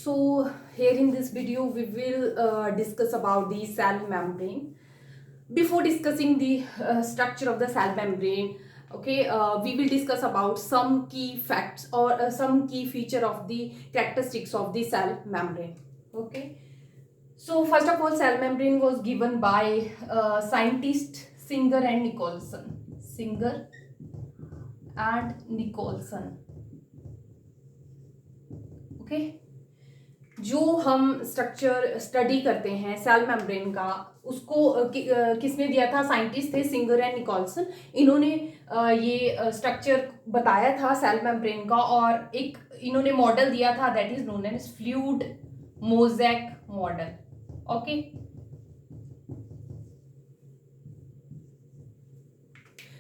So here in this video we will discuss about the cell membrane. Before discussing the structure of the cell membrane, okay, we will discuss about some key facts or some key feature of the characteristics of the cell membrane. Okay, so first of all, cell membrane was given by scientist Singer and Nicholson. Singer and Nicholson. Okay, जो हम structure study करते हैं cell membrane का, उसको किसने दिया था? Scientist थे सिंगर एंड निकोलसन। इन्होंने ये स्ट्रक्चर बताया था सेल मेम्ब्रेन का, और एक इन्होंने मॉडल दिया था that is known as fluid mosaic model. Okay,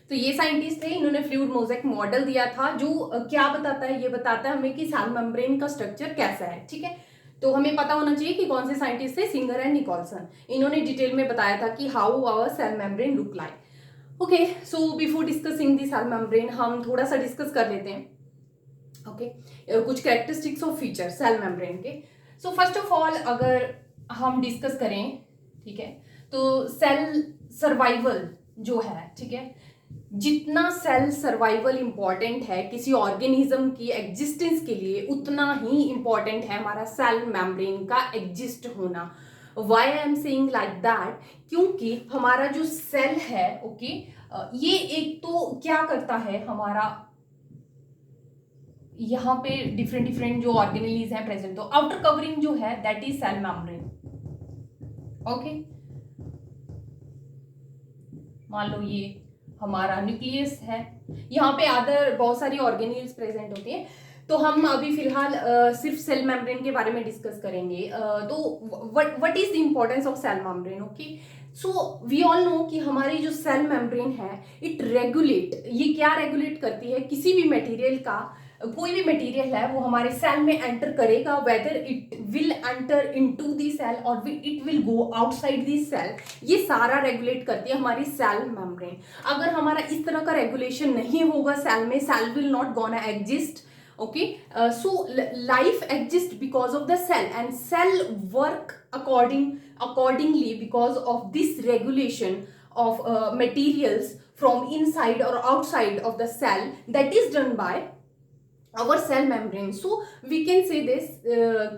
तो ये साइंटिस्ट थे, इन्होंने फ्लूइड मोज़ेक मॉडल दिया था जो क्या बताता है? ये बताता है हमें कि सेल मेम्ब्रेन का स्ट्रक्चर कैसा है। ठीक है, तो हमें पता होना चाहिए कि कौन से साइंटिस्ट थे, सिंगर एंड निकोलसन। इन्होंने डिटेल में बताया था कि how our cell membrane look like. Okay, so before discussing the cell membrane हम थोड़ा सा डिस्कस कर लेते हैं। ओके, कुछ characteristics of feature cell membrane के। सो फर्स्ट ऑफ ऑल अगर हम डिस्कस करें, ठीक है, तो सेल सर्वाइवल जो है, ठीक है, जितना सेल सर्वाइवल इंपॉर्टेंट है किसी ऑर्गेनिज्म की एग्जिस्टेंस के लिए, उतना ही इंपॉर्टेंट है हमारा सेल मेम्ब्रेन का एग्जिस्ट होना। Why I am saying like that? क्योंकि हमारा जो सेल है, ओके, ये एक तो क्या करता है, हमारा यहाँ पे डिफरेंट डिफरेंट जो ऑर्गेनेलीज हैं प्रेजेंट, तो आउटर कवरिंग जो है that is cell membrane. Okay, मान लो ये हमारा न्यूक्लियस है, यहाँ पे अदर बहुत सारी ऑर्गेनेल्स प्रेजेंट होती हैं, तो हम अभी फिलहाल सिर्फ सेल मेम्ब्रेन के बारे में डिस्कस करेंगे। तो what is the importance of cell membrane? Okay, so we all know कि हमारी जो सेल मेम्ब्रेन है इट रेगुलेट, ये क्या रेगुलेट करती है? किसी भी मटेरियल का, कोई भी मटेरियल है वो हमारे सेल में एंटर करेगा, whether it will enter into the cell और it will go outside the cell, ये सारा रेगुलेट करती है हमारी सेल मेम्ब्रेन। अगर हमारा इस तरह का रेगुलेशन नहीं होगा सेल में, cell will not gonna exist. okay, so life exists because of the cell, and cell work accordingly because of this regulation of materials from inside or outside of the cell, that is done by our cell membrane. So we can say this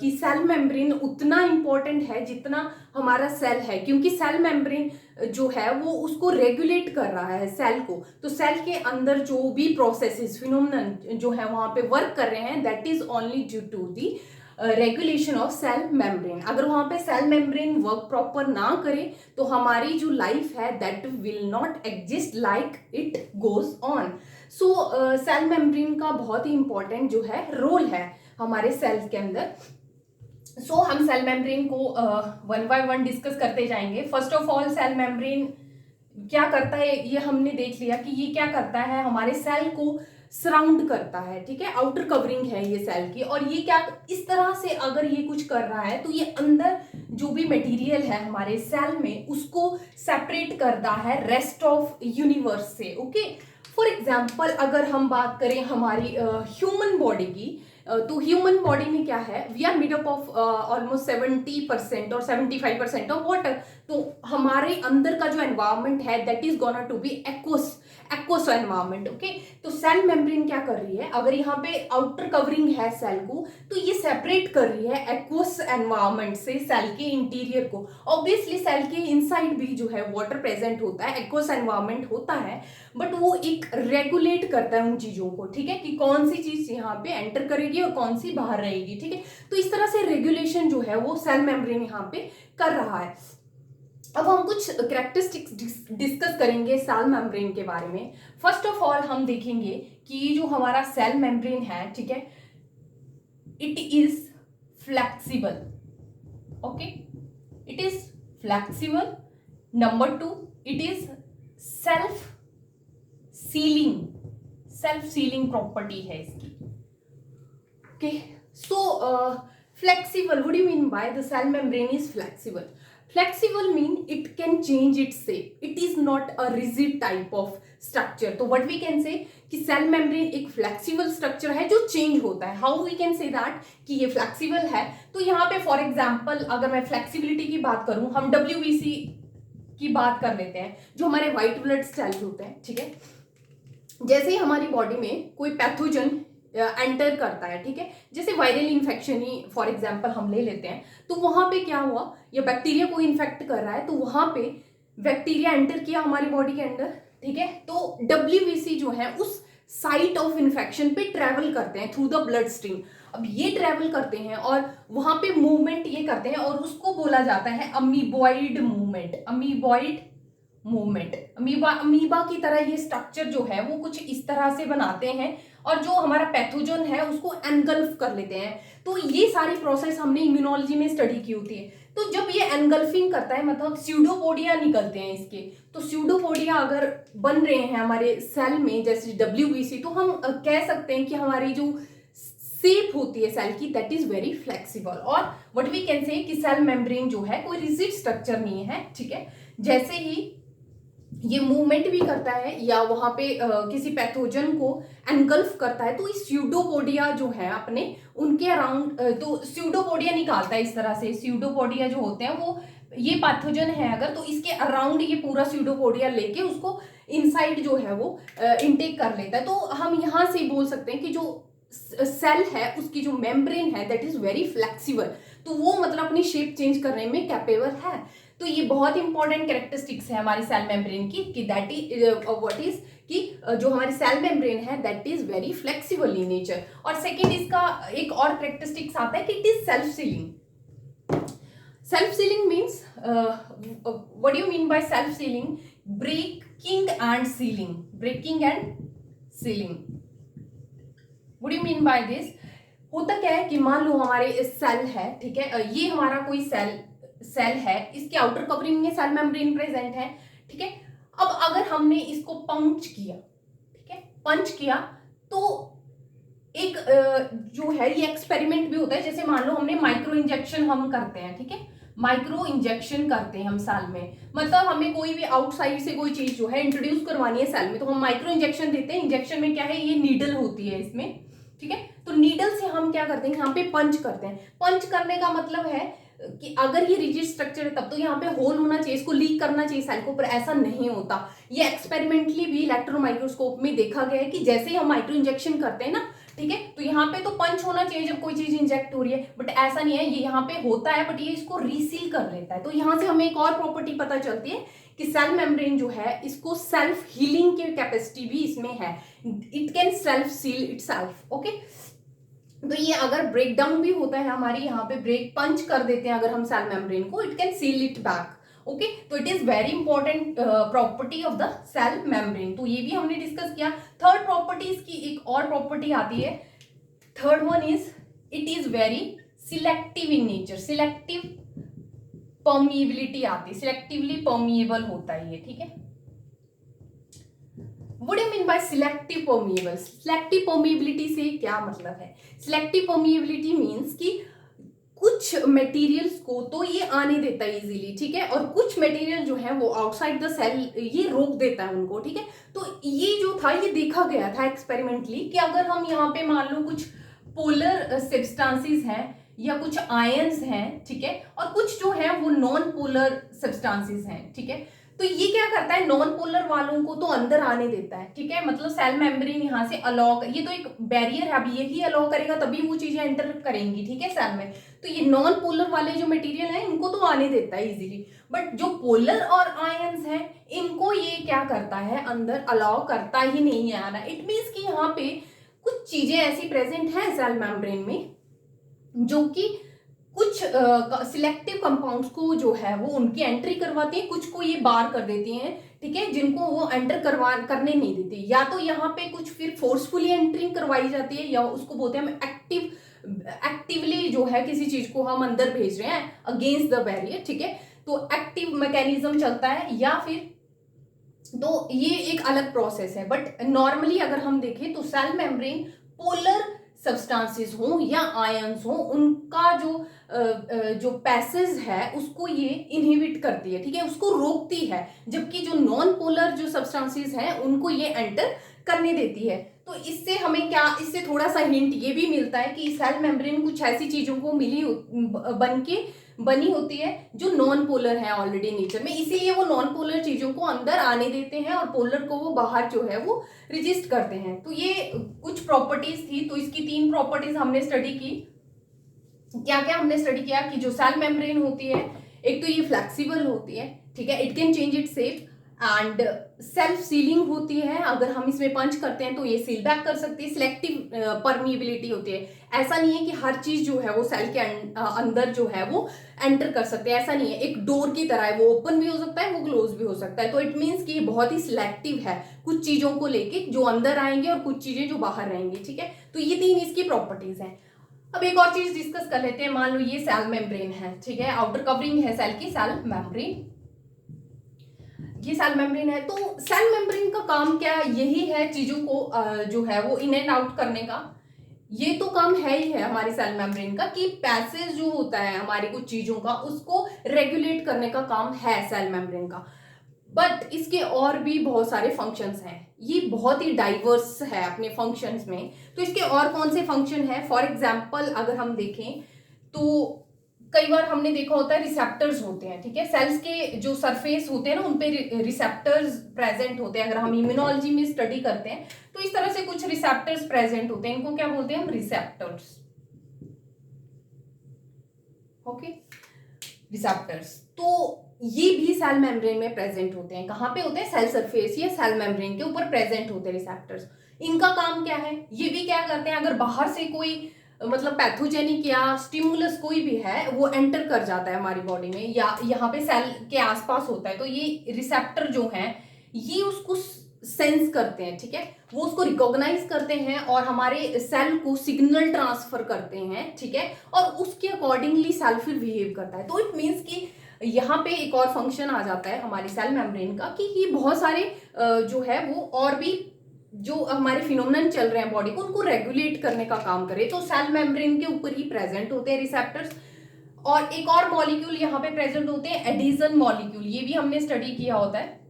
कि cell membrane उतना important है जितना हमारा cell है, क्योंकि cell membrane जो है वो उसको रेगुलेट कर रहा है सेल को। तो सेल के अंदर जो भी प्रोसेसेस फिनोमेनन जो है वहां पे वर्क कर रहे हैं, that is only due to the regulation of cell membrane. अगर वहां पे सेल मेम्ब्रेन वर्क प्रॉपर ना करे तो हमारी जो लाइफ है that will not exist like it goes on. So cell membrane का बहुत ही इंपॉर्टेंट जो है रोल है हमारे सेल्स के अंदर। सो हम सेल मेम्ब्रेन को वन बाय वन डिस्कस करते जाएंगे। First of all cell membrane क्या करता है ये हमने देख लिया कि ये क्या करता है, हमारे सेल को सराउंड करता है। ठीक है, आउटर कवरिंग है ये सेल की, और ये क्या इस तरह से अगर ये कुछ कर रहा है तो ये अंदर जो भी मटेरियल है हमारे सेल में उसको सेपरेट करता है रेस्ट ऑफ यूनिवर्स से। ओके, फॉर एग्जाम्पल अगर हम बात करें हमारी ह्यूमन बॉडी की, तो ह्यूमन बॉडी में क्या है, we are made up of almost 70% और 75% ऑफ वाटर। तो हमारे अंदर का जो एनवायरमेंट है that is gonna to be aqueous environment. Okay, तो सेल मेम्ब्रेन क्या कर रही है, अगर यहाँ पे आउटर कवरिंग है सेल को, तो ये सेपरेट कर रही है एक्वस एनवायरमेंट से सेल के इंटीरियर को। ऑब्वियसली सेल के इनसाइड भी जो है वाटर प्रेजेंट होता है, एक्वस एनवायरमेंट होता है, बट वो एक रेगुलेट करता है उन चीजों को। ठीक है, कि कौन सी चीज यहाँ पे एंटर करेगी और कौन सी बाहर रहेगी। ठीक है, तो इस तरह से रेगुलेशन जो है वो सेल मेम्ब्रेन यहाँ पे कर रहा है। अब हम कुछ कैरेक्टरिस्टिक्स डिस्कस करेंगे सेल मेम्ब्रेन के बारे में। फर्स्ट ऑफ ऑल हम देखेंगे कि जो हमारा सेल मेम्ब्रेन है, ठीक है, it is flexible. Okay, it is flexible. Number 2, it is self ceiling property है इसकी। Okay, so flexible, what do you mean by the cell membrane is flexible? Flexible mean it can change its shape, it is not a rigid type of structure. तो what we can say कि cell membrane एक flexible structure है जो change होता है। How we can say that कि ये flexible है? तो यहाँ पे फॉर एग्जाम्पल अगर मैं फ्लेक्सिबिलिटी की बात करूं, हम WBC की बात कर लेते हैं, जो हमारे व्हाइट ब्लड सेल्स होते हैं, ठीक है। जैसे ही हमारी बॉडी में कोई पैथोजन एंटर करता है, ठीक है, जैसे viral infection he for example हम ले लेते हैं, तो वहां पे क्या हुआ, या बैक्टीरिया को इन्फेक्ट कर रहा है, तो वहां पे बैक्टीरिया एंटर किया हमारी बॉडी के अंदर, ठीक है। तो WBC जो है उस साइट ऑफ इन्फेक्शन पे ट्रेवल करते हैं थ्रू द ब्लड स्ट्रीम। अब ये ट्रेवल करते हैं और वहां पे मूवमेंट ये करते हैं और उसको बोला जाता है amoeboid movement. Amoeboid movement, amoeba की तरह ये स्ट्रक्चर जो है वो कुछ इस तरह से बनाते हैं और जो हमारा पैथोजन है उसको एनगल्फ कर लेते हैं। तो ये सारी प्रोसेस हमने इम्यूनोलॉजी में स्टडी की होती है। तो जब ये एनगल्फिंग करता है, मतलब स्यूडोपोडिया निकलते हैं इसके, तो स्यूडोपोडिया अगर बन रहे हैं हमारे सेल में जैसे WBC, तो हम कह सकते हैं कि हमारी जो शेप होती है सेल की दैट इज वेरी फ्लेक्सिबल। और व्हाट वी कैन से कि सेल मेम्ब्रेन जो है कोई रिजिड स्ट्रक्चर नहीं है, ठीक है। जैसे ही ये मूवमेंट भी करता है या वहां पे किसी पैथोजन को एनगल्फ करता है, तो इस स्यूडोपोडिया जो है अपने उनके अराउंड, तो स्यूडोपोडिया निकालता है इस तरह से। स्यूडोपोडिया जो होते हैं वो, ये पैथोजन है अगर, तो इसके अराउंड ये पूरा स्यूडोपोडिया लेके उसको इनसाइड जो है वो इनटेक कर लेता है। तो हम यहाँ से बोल सकते हैं कि जो सेल है उसकी जो मेम्ब्रेन है दैट इज वेरी फ्लेक्सिबल, तो वो मतलब अपनी शेप चेंज करने में कैपेबल है। तो ये बहुत इंपॉर्टेंट कैरेक्टरिस्टिक्स है हमारी सेल मेम्ब्रेन की कि दैट इज व्हाट इज कि जो हमारी सेल मेम्ब्रेन है that is very flexible in nature. और सेकेंड इसका एक और कैरेक्टरिस्टिक्स आता है कि it is self sealing. Self sealing means what do you mean by self sealing? Breaking and sealing, breaking and sealing. What do you mean by this? होता क्या है कि मान लो हमारे सेल है, ठीक है, ये हमारा कोई सेल है, इसके आउटर कवरिंग में सेल मेम्ब्रेन प्रेजेंट है, ठीक है। अब अगर हमने इसको पंच किया, ठीक है, पंच किया, तो एक जो है ये एक्सपेरिमेंट भी होता है। जैसे मान लो हमने माइक्रो इंजेक्शन हम करते हैं, ठीक है, माइक्रो इंजेक्शन करते हैं हम सेल में, मतलब हमें कोई भी आउटसाइड से कोई चीज जो है इंट्रोड्यूस करवानी है सेल में, तो हम माइक्रो इंजेक्शन देते हैं। इंजेक्शन में क्या है, ये नीडल होती है इसमें, ठीक है। तो नीडल से हम क्या करते हैं, यहाँ पे पंच करते हैं। पंच करने का मतलब है कि अगर ये रिजिड स्ट्रक्चर है तब तो यहाँ पे होल होना चाहिए, इसको लीक करना चाहिए सेल को, पर ऐसा नहीं होता। ये एक्सपेरिमेंटली भी इलेक्ट्रॉन माइक्रोस्कोप में देखा गया है कि जैसे ही हम माइक्रो इंजेक्शन करते हैं ना, ठीक है, तो यहाँ पे तो पंच होना चाहिए जब कोई चीज इंजेक्ट हो रही है, बट ऐसा नहीं है, ये यहाँ पे होता है बट ये इसको रीसील कर लेता है। तो यहाँ से हमें एक और प्रॉपर्टी पता चलती है कि सेल मेम्ब्रेन जो है इसको सेल्फ हीलिंग की कैपेसिटी भी इसमें है, it can self seal itself. Okay, तो ये अगर ब्रेक डाउन भी होता है हमारी यहाँ पे ब्रेक पंच कर देते हैं अगर हम सेल मेम्ब्रेन को, it can seal it back. Okay, तो it is very important property of the cell membrane. तो ये भी हमने डिस्कस किया। थर्ड प्रॉपर्टी की एक और प्रॉपर्टी आती है, third one is it is very selective in nature. Selective permeability आती है, सिलेक्टिवली परमिएबल होता है ये, ठीक है। What do you mean by selective permeable? Selective permeability से क्या मतलब है? Selective permeability means कि कुछ मटेरियल्स को तो ये आने देता है इजीली, ठीक है, और कुछ मटेरियल जो है वो आउटसाइड द सेल ये रोक देता है उनको, ठीक है। तो ये जो था ये देखा गया था एक्सपेरिमेंटली कि अगर हम यहाँ पे मान लो कुछ पोलर सब्सटेंसेस हैं या कुछ आयंस हैं, ठीक है, और कुछ जो है वो नॉन पोलर सब्सटेंसेस हैं, ठीक है, तो ये क्या करता है, नॉन पोलर वालों को तो अंदर आने देता है, ठीक है, मतलब सेल मेम्ब्रेन यहाँ से अलाउ, ये तो एक बैरियर है, अब यही अलाउ करेगा तभी वो चीजें एंटर करेंगी, ठीक है, सेल में। तो ये नॉन पोलर वाले जो मटेरियल है इनको तो आने देता है इजीली, बट जो पोलर और आयंस हैं इनको ये क्या करता है, अंदर अलाउ करता ही नहीं है आना। इट मीन्स कि यहाँ पे कुछ चीजें ऐसी प्रेजेंट है सेल मेम्ब्रेन में जो कि कुछ सिलेक्टिव कंपाउंड्स को जो है वो उनकी एंट्री करवाती है, कुछ को ये बार कर देती हैं, ठीक है, जिनको वो एंटर करने नहीं देती, या तो यहाँ पे कुछ फिर फोर्सफुली एंट्री करवाई जाती है, या उसको बोलते हैं हम एक्टिवली जो है किसी चीज को हम अंदर भेज रहे हैं अगेंस्ट द बैरियर, ठीक है, तो एक्टिव मैकेनिज्म चलता है, या फिर तो ये एक अलग प्रोसेस है। बट नॉर्मली अगर हम देखें तो सेल मेम्ब्रेन पोलर सब्सटेंसेस हो या आयंस हो उनका जो पैसेज है उसको ये इनहिबिट करती है, ठीक है, उसको रोकती है, जबकि जो नॉन पोलर जो सब्सटेंसेस हैं उनको ये एंटर करने देती है। तो इससे हमें क्या, इससे थोड़ा सा हिंट ये भी मिलता है कि सेल मेम्ब्रेन कुछ ऐसी चीजों को बनी होती है जो नॉन पोलर है ऑलरेडी नेचर में, इसीलिए वो नॉन पोलर चीजों को अंदर आने देते हैं और पोलर को वो बाहर जो है वो रजिस्ट करते हैं। तो ये कुछ प्रॉपर्टीज थी, तो इसकी 3 प्रॉपर्टीज हमने स्टडी की। क्या क्या हमने स्टडी किया कि जो सेल मेम्ब्रेन होती है, एक तो ये फ्लेक्सिबल होती है, ठीक है, it can change it shape, and self ceiling होती है, अगर हम इसमें पंच करते हैं तो ये सील बैक कर सकती है। सिलेक्टिव परमिएबिलिटी होती है, ऐसा नहीं है कि हर चीज जो है वो सेल के अंदर जो है वो एंटर कर सकते हैं, ऐसा नहीं है, एक डोर की तरह है, वो ओपन भी हो सकता है, वो क्लोज भी हो सकता है। तो इट मीन्स कि ये बहुत ही सिलेक्टिव है कुछ चीजों को लेके, जो अंदर आएंगे और कुछ चीजें जो बाहर रहेंगी, ठीक है। तो ये 3 इसकी प्रॉपर्टीज हैं। अब एक और चीज डिस्कस कर लेते हैं। मान लो ये सेल मेम्ब्रेन है, ठीक है, आउटर कवरिंग है सेल की, सेल मेम्ब्रेन, ये सेल मेम्ब्रेन है। तो सेल मेम्ब्रेन का काम क्या है, यही है चीजों को जो है वो इन एंड आउट करने का। ये तो काम है ही है हमारी सेल मेम्ब्रेन का कि पैसेज जो होता है हमारी कुछ चीजों का उसको रेगुलेट करने का काम है सेल मेम्ब्रेन का। बट इसके और भी बहुत सारे फंक्शंस हैं, ये बहुत ही डाइवर्स है अपने फंक्शंस में। तो इसके और कौन से फंक्शन है, फॉर एग्जांपल अगर हम देखें तो कई बार हमने देखा होता है रिसेप्टर्स होते हैं, ठीक है, सेल्स के जो सरफेस होते हैं ना उन पे रिसेप्टर्स प्रेजेंट होते हैं। अगर हम इम्यूनोलॉजी में स्टडी करते हैं तो इस तरह से कुछ रिसेप्टर्स प्रेजेंट होते हैं, इनको क्या बोलते हैं हम, रिसेप्टर्स, ओके, रिसेप्टर्स। तो ये भी सेल मेम्ब्रेन में प्रेजेंट होते हैं। कहाँ पे होते हैं, सेल सरफेस या सेल मेम्ब्रेन के ऊपर प्रेजेंट होते हैं रिसेप्टर्स। इनका काम क्या है, ये भी क्या करते हैं, अगर बाहर से कोई मतलब पैथोजेनिक या स्टिमुलस कोई भी है वो एंटर कर जाता है हमारी बॉडी में या यहाँ पे सेल के आसपास होता है, तो ये रिसेप्टर जो हैं ये उसको सेंस करते हैं, ठीक है, वो उसको रिकॉग्नाइज करते हैं और हमारे सेल को सिग्नल ट्रांसफर करते हैं, ठीक है, और उसके अकॉर्डिंगली सेल फिर बिहेव करता है। तो इट मीन्स कि यहाँ पे एक और फंक्शन आ जाता है हमारी सेल मेम्ब्रेन का कि ये बहुत सारे जो है वो और भी जो हमारे फिनोमेनन चल रहे हैं बॉडी को उनको रेगुलेट करने का काम करे। तो सेल मेम्ब्रेन के ऊपर ही प्रेजेंट होते हैं रिसेप्टर्स। और एक और मॉलिक्यूल यहाँ पे प्रेजेंट होते हैं, एडिशन मॉलिक्यूल, ये भी हमने स्टडी किया होता है।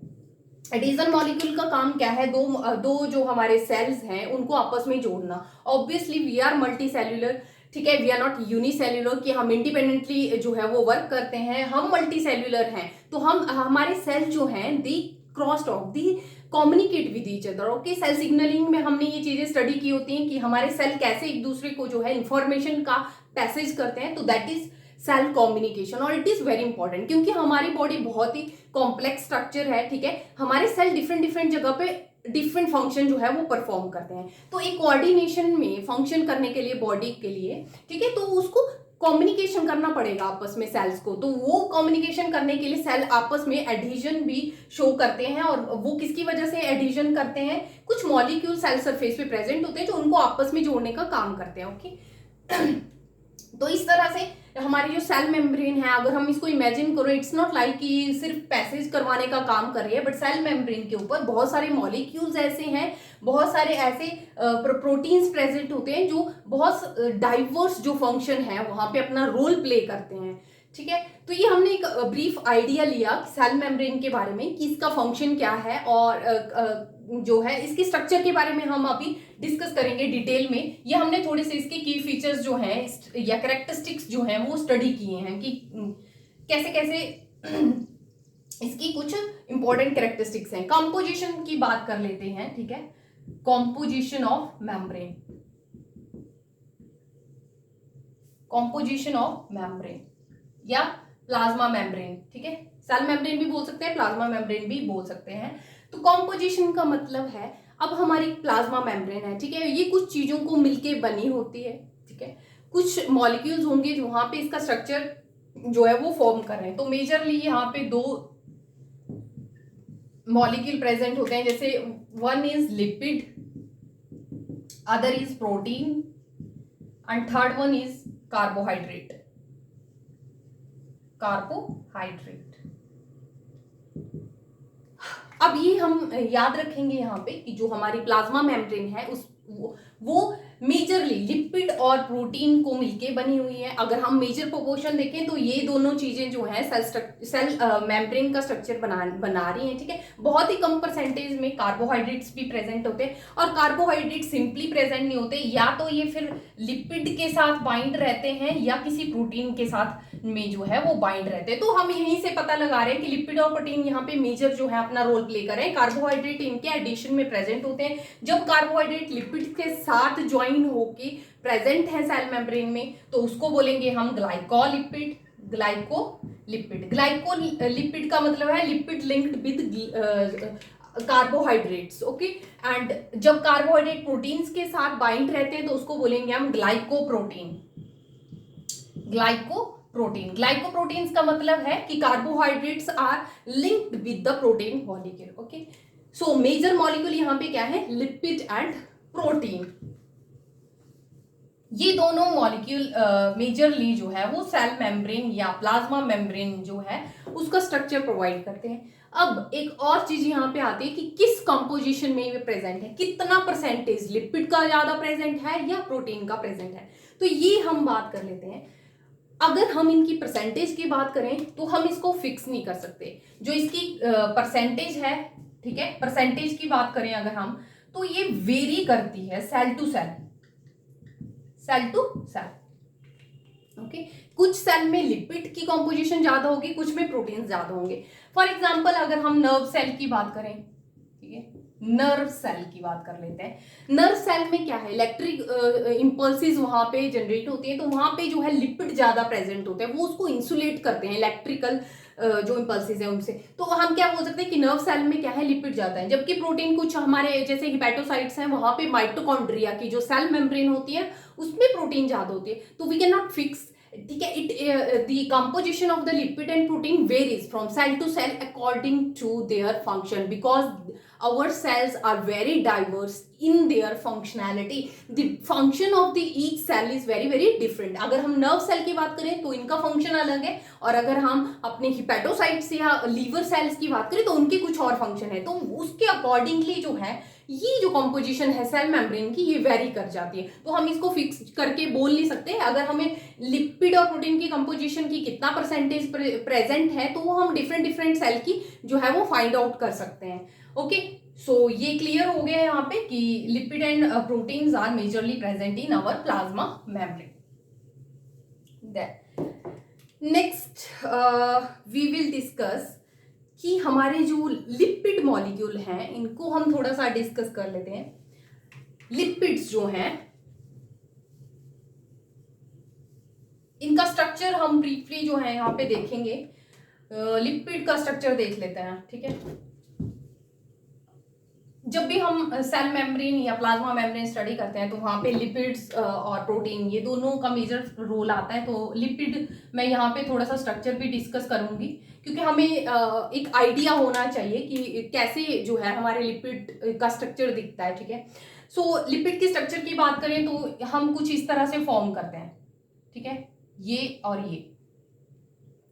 एडिशन मॉलिक्यूल का काम क्या है, दो जो हमारे सेल्स हैं उनको आपस में जोड़ना। Obviously we are multi cellular, ठीक है, वी आर नॉट यूनिसेल्यूलर कि हम इंडिपेंडेंटली जो है वो वर्क करते हैं, हम मल्टी सेल्यूलर हैं। तो हम हमारे सेल जो हैं they cross talk they communicate with each other, okay. Cell signaling में हमने ये चीजें स्टडी की होती हैं कि हमारे सेल कैसे एक दूसरे को जो है इंफॉर्मेशन का पैसेज करते हैं, तो दैट इज सेल कम्युनिकेशन। और इट इज वेरी इंपॉर्टेंट क्योंकि हमारी बॉडी बहुत ही कॉम्प्लेक्स स्ट्रक्चर है, ठीक है, हमारे सेल डिफरेंट डिफरेंट जगह पे डिफरेंट फंक्शन जो है वो परफॉर्म करते हैं। तो एक कोऑर्डिनेशन में फंक्शन करने के लिए बॉडी के लिए, ठीक है, तो उसको कम्युनिकेशन करना पड़ेगा आपस में सेल्स को। तो वो कम्युनिकेशन करने के लिए सेल आपस में एडिशन भी शो करते हैं। और वो किसकी वजह से एडिशन करते हैं, कुछ मॉलिक्यूल सेल सरफेस पे प्रेजेंट होते हैं जो उनको आपस में जोड़ने का काम करते हैं, ओके। तो इस तरह से हमारी जो सेल मेम्ब्रेन है, अगर हम इसको इमेजिन करो, इट्स नॉट लाइक कि सिर्फ पैसेज करवाने का काम कर रही है, बट सेल मेम्ब्रेन के ऊपर बहुत सारे मॉलिक्यूल्स ऐसे हैं, बहुत सारे ऐसे प्रोटीन्स प्रेजेंट होते हैं जो बहुत डाइवर्स जो फंक्शन है वहां पे अपना रोल प्ले करते हैं, ठीक है। तो ये हमने एक ब्रीफ आइडिया लिया सेल मेम्ब्रेन के बारे में कि इसका फंक्शन क्या है और जो है इसकी स्ट्रक्चर के बारे में हम अभी डिस्कस करेंगे डिटेल में। ये हमने थोड़े से इसके की फीचर्स जो हैं या कैरेक्टरिस्टिक्स जो हैं वो स्टडी किए हैं कि कैसे कैसे इसकी कुछ इंपॉर्टेंट कैरेक्टरिस्टिक्स हैं। कंपोजिशन की बात कर लेते हैं, ठीक है, composition of membrane, composition of membrane या प्लाज्मा मेम्ब्रेन, ठीक है, सेल मेम्ब्रेन भी बोल सकते हैं, प्लाज्मा मेम्ब्रेन भी बोल सकते हैं। तो कंपोजिशन का मतलब है, अब हमारी प्लाज्मा मेम्ब्रेन है, ठीक है, ये कुछ चीजों को मिलके बनी होती है, ठीक है, कुछ मॉलिक्यूल्स होंगे जो वहां पे इसका स्ट्रक्चर जो है वो फॉर्म कर रहे हैं। तो मेजरली यहाँ पे 2 मॉलिक्यूल प्रेजेंट होते हैं, जैसे one is lipid, other is protein and third one is carbohydrate, carbohydrate. अब ये हम याद रखेंगे यहाँ पे कि जो हमारी प्लाज्मा मेम्ब्रेन है वो मेजरली लिपिड और प्रोटीन को मिलके बनी हुई है। अगर हम मेजर प्रोपोर्शन देखें तो ये दोनों चीजें जो है सेल मेम्ब्रेन का स्ट्रक्चर बना रही हैं, ठीक है। बहुत ही कम परसेंटेज में कार्बोहाइड्रेट्स भी प्रेजेंट होते हैं, और कार्बोहाइड्रेट सिंपली प्रेजेंट नहीं होते, या तो ये फिर लिपिड के साथ बाइंड रहते हैं या किसी प्रोटीन के साथ में जो है वो बाइंड रहते हैं। तो हम यहीं से पता लगा रहे हैं कि लिपिड और प्रोटीन यहाँ पे मेजर जो है अपना रोल प्ले कर रहे हैं। कार्बोहाइड्रेट इनके एडिशन में प्रेजेंट होते हैं। जब कार्बोहाइड्रेट लिपिड के साथ ज्वाइन होके प्रेजेंट है सेल मेम्ब्रेन में, तो उसको बोलेंगे हम ग्लाइकोलिपिड। ग्लाइकोलिपिड का मतलब है lipid linked with carbohydrates, okay. And जब कार्बोहाइड्रेट प्रोटीन्स के साथ बाइंड रहते हैं तो उसको बोलेंगे हम ग्लाइकोप्रोटीन। ग्लाइकोप्रोटीन्स का मतलब है कि carbohydrates are linked with the protein molecule, okay. So major molecule यहाँ पे क्या है, लिपिड एंड प्रोटीन। ये दोनों मॉलिक्यूल मेजरली जो है वो सेल मेम्ब्रेन या प्लाज्मा मेम्ब्रेन जो है उसका स्ट्रक्चर प्रोवाइड करते हैं। अब एक और चीज यहाँ पे आती है कि किस कंपोजिशन में ये प्रेजेंट है, कितना परसेंटेज लिपिड का ज्यादा प्रेजेंट है या प्रोटीन का प्रेजेंट है। तो ये हम बात कर लेते हैं। अगर हम इनकी परसेंटेज की बात करें तो हम इसको फिक्स नहीं कर सकते। जो इसकी परसेंटेज है, ठीक है, परसेंटेज की बात करें अगर हम, तो ये वेरी करती है सेल टू सेल, ओके। कुछ सेल में लिपिड की कॉम्पोजिशन ज्यादा होगी, कुछ में प्रोटीन ज्यादा होंगे। फॉर एग्जांपल अगर हम नर्व सेल की बात करें, ठीक है, नर्व सेल की बात कर लेते हैं। नर्व सेल में क्या है, इलेक्ट्रिक इंपल्सेस वहां पे जनरेट होती हैं, तो वहां पे जो है लिपिड ज्यादा प्रेजेंट होते हैं, वो उसको इंसुलेट करते हैं इलेक्ट्रिकल जो इंपल्सेस है उनसे। तो हम क्या बोल सकते हैं कि नर्व सेल में क्या है, लिपिड ज्यादा है, जबकि प्रोटीन कुछ हमारे जैसे हिपैटोसाइट्स हैं वहां पे माइटोकॉन्ड्रिया की जो सेल मेम्ब्रेन होती है उसमें प्रोटीन ज्यादा होती है। तो वी कैन नॉट फिक्स, ठीक है, the composition of the lipid and protein varies from cell to cell according to their function, because our cells are very diverse in their functionality. The function of the each cell is very very different. अगर हम nerve cell की बात करें तो इनका function अलग है, और अगर हम अपने हिपैटोसाइट्स या लीवर सेल्स की बात करें तो उनके कुछ और फंक्शन है। तो उसके अकॉर्डिंगली जो है ये जो कंपोजिशन है सेल मेम्ब्रेन की ये वेरी कर जाती है। तो हम इसको फिक्स करके बोल नहीं सकते। अगर हमें लिपिड और प्रोटीन की कंपोजिशन की कितना परसेंटेज प्रेजेंट है तो वो हम डिफरेंट सेल की जो है वो फाइंड आउट कर सकते हैं, ओके। सो ये क्लियर हो गया यहाँ पे कि lipid and proteins are majorly present in our plasma membrane. Next we will discuss कि हमारे जो लिपिड मॉलिक्यूल हैं इनको हम थोड़ा सा डिस्कस कर लेते हैं। लिपिड्स जो हैं इनका स्ट्रक्चर हम ब्रीफली जो है यहाँ पे देखेंगे। लिपिड का स्ट्रक्चर देख लेते हैं, ठीक है। जब भी हम सेल मेम्ब्रेन या प्लाज्मा मेम्ब्रेन स्टडी करते हैं तो वहाँ पे लिपिड्स और प्रोटीन ये दोनों का मेजर रोल आता है। तो लिपिड मैं यहाँ पे थोड़ा सा स्ट्रक्चर भी डिस्कस करूँगी, क्योंकि हमें एक आइडिया होना चाहिए कि कैसे जो है हमारे लिपिड का स्ट्रक्चर दिखता है, ठीक है। सो लिपिड के स्ट्रक्चर की बात करें तो हम कुछ इस तरह से फॉर्म करते हैं, ठीक है, ये और ये।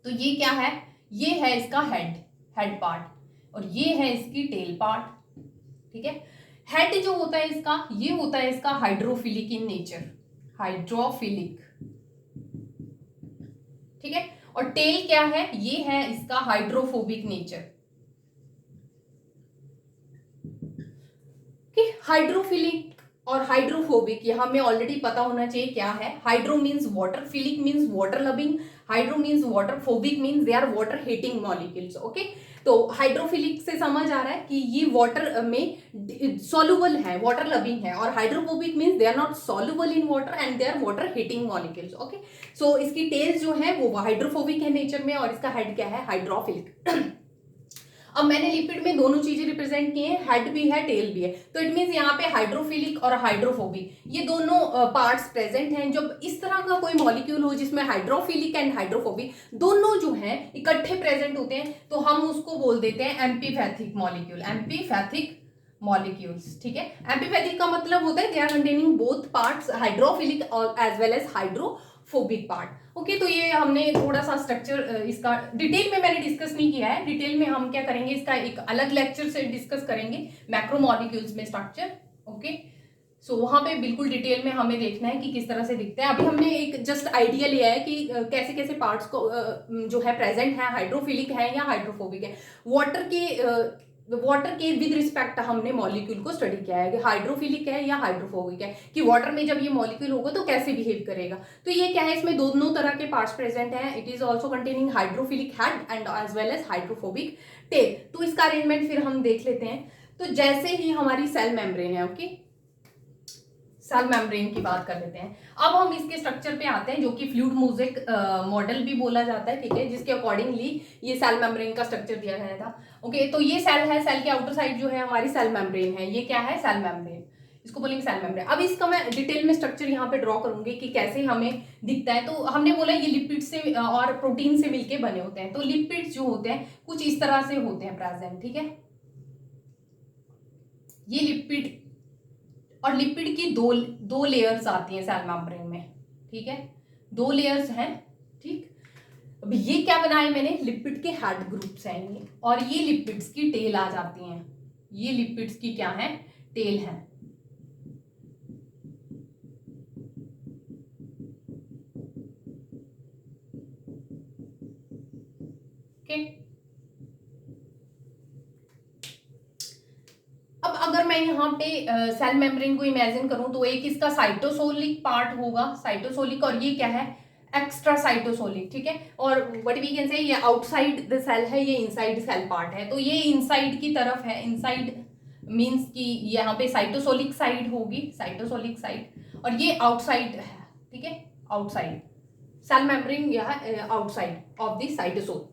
तो ये क्या है, ये है इसका हेड पार्ट, और ये है इसकी टेल पार्ट, ठीक है। हेड जो होता है इसका, ये होता है इसका हाइड्रोफिलिक इन नेचर, हाइड्रोफिलिक, ठीक है। और टेल क्या है, ये है इसका हाइड्रोफोबिक नेचर, कि हाइड्रोफिलिक और हाइड्रोफोबिक ये हमें ऑलरेडी पता होना चाहिए क्या है। Hydro means water, philic means water loving, hydro means water, phobic means they are water hating molecules, okay. तो हाइड्रोफिलिक से समझ आ रहा है कि ये वाटर में सॉल्युबल है, वाटर लविंग है, और hydrophobic means they are not soluble in water and they are water hating molecules, okay. So इसकी टेल्स जो है वो हाइड्रोफोबिक है नेचर में, और इसका हेड क्या है, हाइड्रोफिलिक। अब मैंने लिपिड में दोनों चीजें रिप्रेजेंट की हैं, हेड भी है टेल भी है, तो इट मीन्स यहाँ पे हाइड्रोफिलिक और हाइड्रोफोबिक ये दोनों पार्ट्स प्रेजेंट हैं। जब इस तरह का कोई मॉलिक्यूल हो जिसमें हाइड्रोफिलिक एंड हाइड्रोफोबिक दोनों जो हैं इकट्ठे प्रेजेंट होते हैं तो हम उसको बोल देते हैं एम्पीपैथिक मॉलिक्यूल, एम्पीपैथिक मॉलिक्यूल्स, ठीक है। एम्पीपैथिक का मतलब होता है they are containing both parts, hydrophilic और as well as hydrophobic part, okay. तो ये हमने थोड़ा सा स्ट्रक्चर इसका डिटेल में मैंने डिस्कस नहीं किया है। डिटेल में हम क्या करेंगे, इसका एक अलग लेक्चर से डिस्कस करेंगे, मैक्रोमोलिक्यूल्स में स्ट्रक्चर, ओके। सो वहां पे बिल्कुल डिटेल में हमें देखना है कि किस तरह से दिखता है। अभी हमने एक जस्ट आइडिया लिया है कि कैसे कैसे पार्ट्स को जो है प्रेजेंट है, हाइड्रोफिलिक है या हाइड्रोफोबिक है। वाटर के विद रिस्पेक्ट हमने मॉलिक्यूल को स्टडी किया है कि हाइड्रोफिलिक है या हाइड्रोफोबिक है, कि वाटर में जब ये मॉलिक्यूल होगा तो कैसे बिहेव करेगा। तो ये क्या है, इसमें दोनों तरह के पार्ट्स प्रेजेंट हैं। It is also containing hydrophilic head and as well as hydrophobic tail. तो इसका अरेंजमेंट फिर हम देख लेते हैं। तो जैसे ही हमारी सेल मेम्ब्रेन है, ओके, सेल मेम्ब्रेन की बात कर लेते हैं। अब हम इसके स्ट्रक्चर पे आते हैं, जो कि फ्लूइड मोज़ेक मॉडल भी बोला जाता है, ठीक है, जिसके अकॉर्डिंगली ये सेल मेम्ब्रेन का स्ट्रक्चर दिया गया था। ओके, तो ये सेल है, सेल के आउटर साइड जो है हमारी सेल मेम्ब्रेन है। ये क्या है, सेल मेम्ब्रेन, इसको बोलेंगे सेल मेम्ब्रेन। अब इसका मैं डिटेल में स्ट्रक्चर यहाँ पे ड्रॉ करूंगी कि कैसे हमें दिखता है। तो हमने बोला ये लिपिड से और प्रोटीन से मिलके बने होते हैं। तो लिपिड्स जो होते हैं कुछ इस तरह से होते हैं प्रेजेंट, ठीक है। ये लिपिड और लिपिड की दो लेयर्स आती हैं सेल मेम्ब्रेन में, ठीक है, 2 लेयर्स हैं, ठीक। अब ये क्या बनाए मैंने, लिपिड के हेड ग्रुप्स हैं ये, और ये लिपिड्स की टेल आ जाती हैं। ये लिपिड्स की क्या है, टेल है। ओके, अब अगर मैं यहाँ पे सेल मेम्ब्रेन को इमेजिन करूं तो एक इसका साइटोसोलिक पार्ट होगा, साइटोसोलिक, और ये क्या है, एक्स्ट्रा साइटोसोलिक, ठीक है। और व्हाट वी कैन से, ये आउटसाइड द सेल है, ये इनसाइड सेल पार्ट है। तो ये इनसाइड की तरफ है, इनसाइड मींस कि यहाँ पे साइटोसोलिक साइड होगी, साइटोसोलिक साइड, और ये आउटसाइड है, ठीक है, आउटसाइड सेल मेम्ब्रेन, यह आउटसाइड ऑफ द साइटोसोल।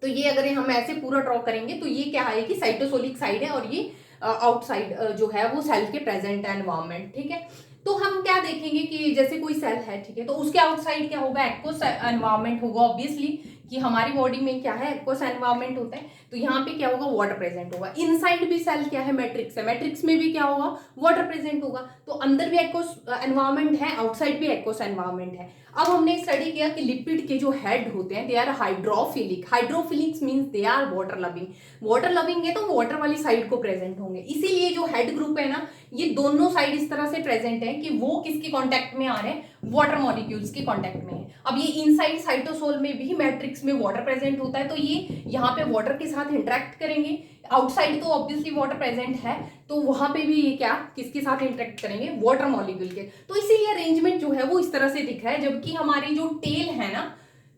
तो ये अगर हम ऐसे पूरा ड्रॉ करेंगे तो ये क्या है कि साइटोसोलिक साइड है, और ये आउटसाइड जो है वो सेल के प्रेजेंट एनवायरनमेंट, ठीक है। तो हम क्या देखेंगे कि जैसे कोई सेल है, ठीक है, तो उसके आउटसाइड क्या होगा, एक्वस एनवायरनमेंट होगा। ऑब्वियसली कि हमारी बॉडी में क्या है, एक्वस एनवायरनमेंट होता है, तो यहाँ पे क्या होगा, वाटर प्रेजेंट होगा। इनसाइड भी सेल क्या है, मैट्रिक्स है, मैट्रिक्स में भी क्या होगा, वाटर प्रेजेंट होगा। तो अंदर भी एक्वस एनवायरनमेंट है, आउटसाइड भी एक्वस एनवायरनमेंट है। अब हमने स्टडी किया कि लिपिड के जो हेड होते हैं they are hydrophilic. Hydrophilic means they are water loving. Water loving है तो वाटर वाली साइड को प्रेजेंट होंगे, इसीलिए जो हेड ग्रुप है ना, ये दोनों साइड इस तरह से प्रेजेंट है कि वो किसके कांटेक्ट में आ रहे हैं, वाटर मॉलिक्यूल्स के कांटेक्ट में है। अब ये इनसाइड साइटोसोल में भी मैट्रिक्स में वाटर प्रेजेंट होता है, तो ये यहाँ पे वाटर के साथ इंटरेक्ट करेंगे। आउटसाइड तो ऑब्वियसली वाटर प्रेजेंट है, तो वहां पे भी ये क्या, किसके साथ इंटरेक्ट करेंगे, वाटर मॉलिक्यूल के। तो इसीलिए अरेंजमेंट जो है वो इस तरह से दिख रहा है। जबकि हमारी जो टेल है ना,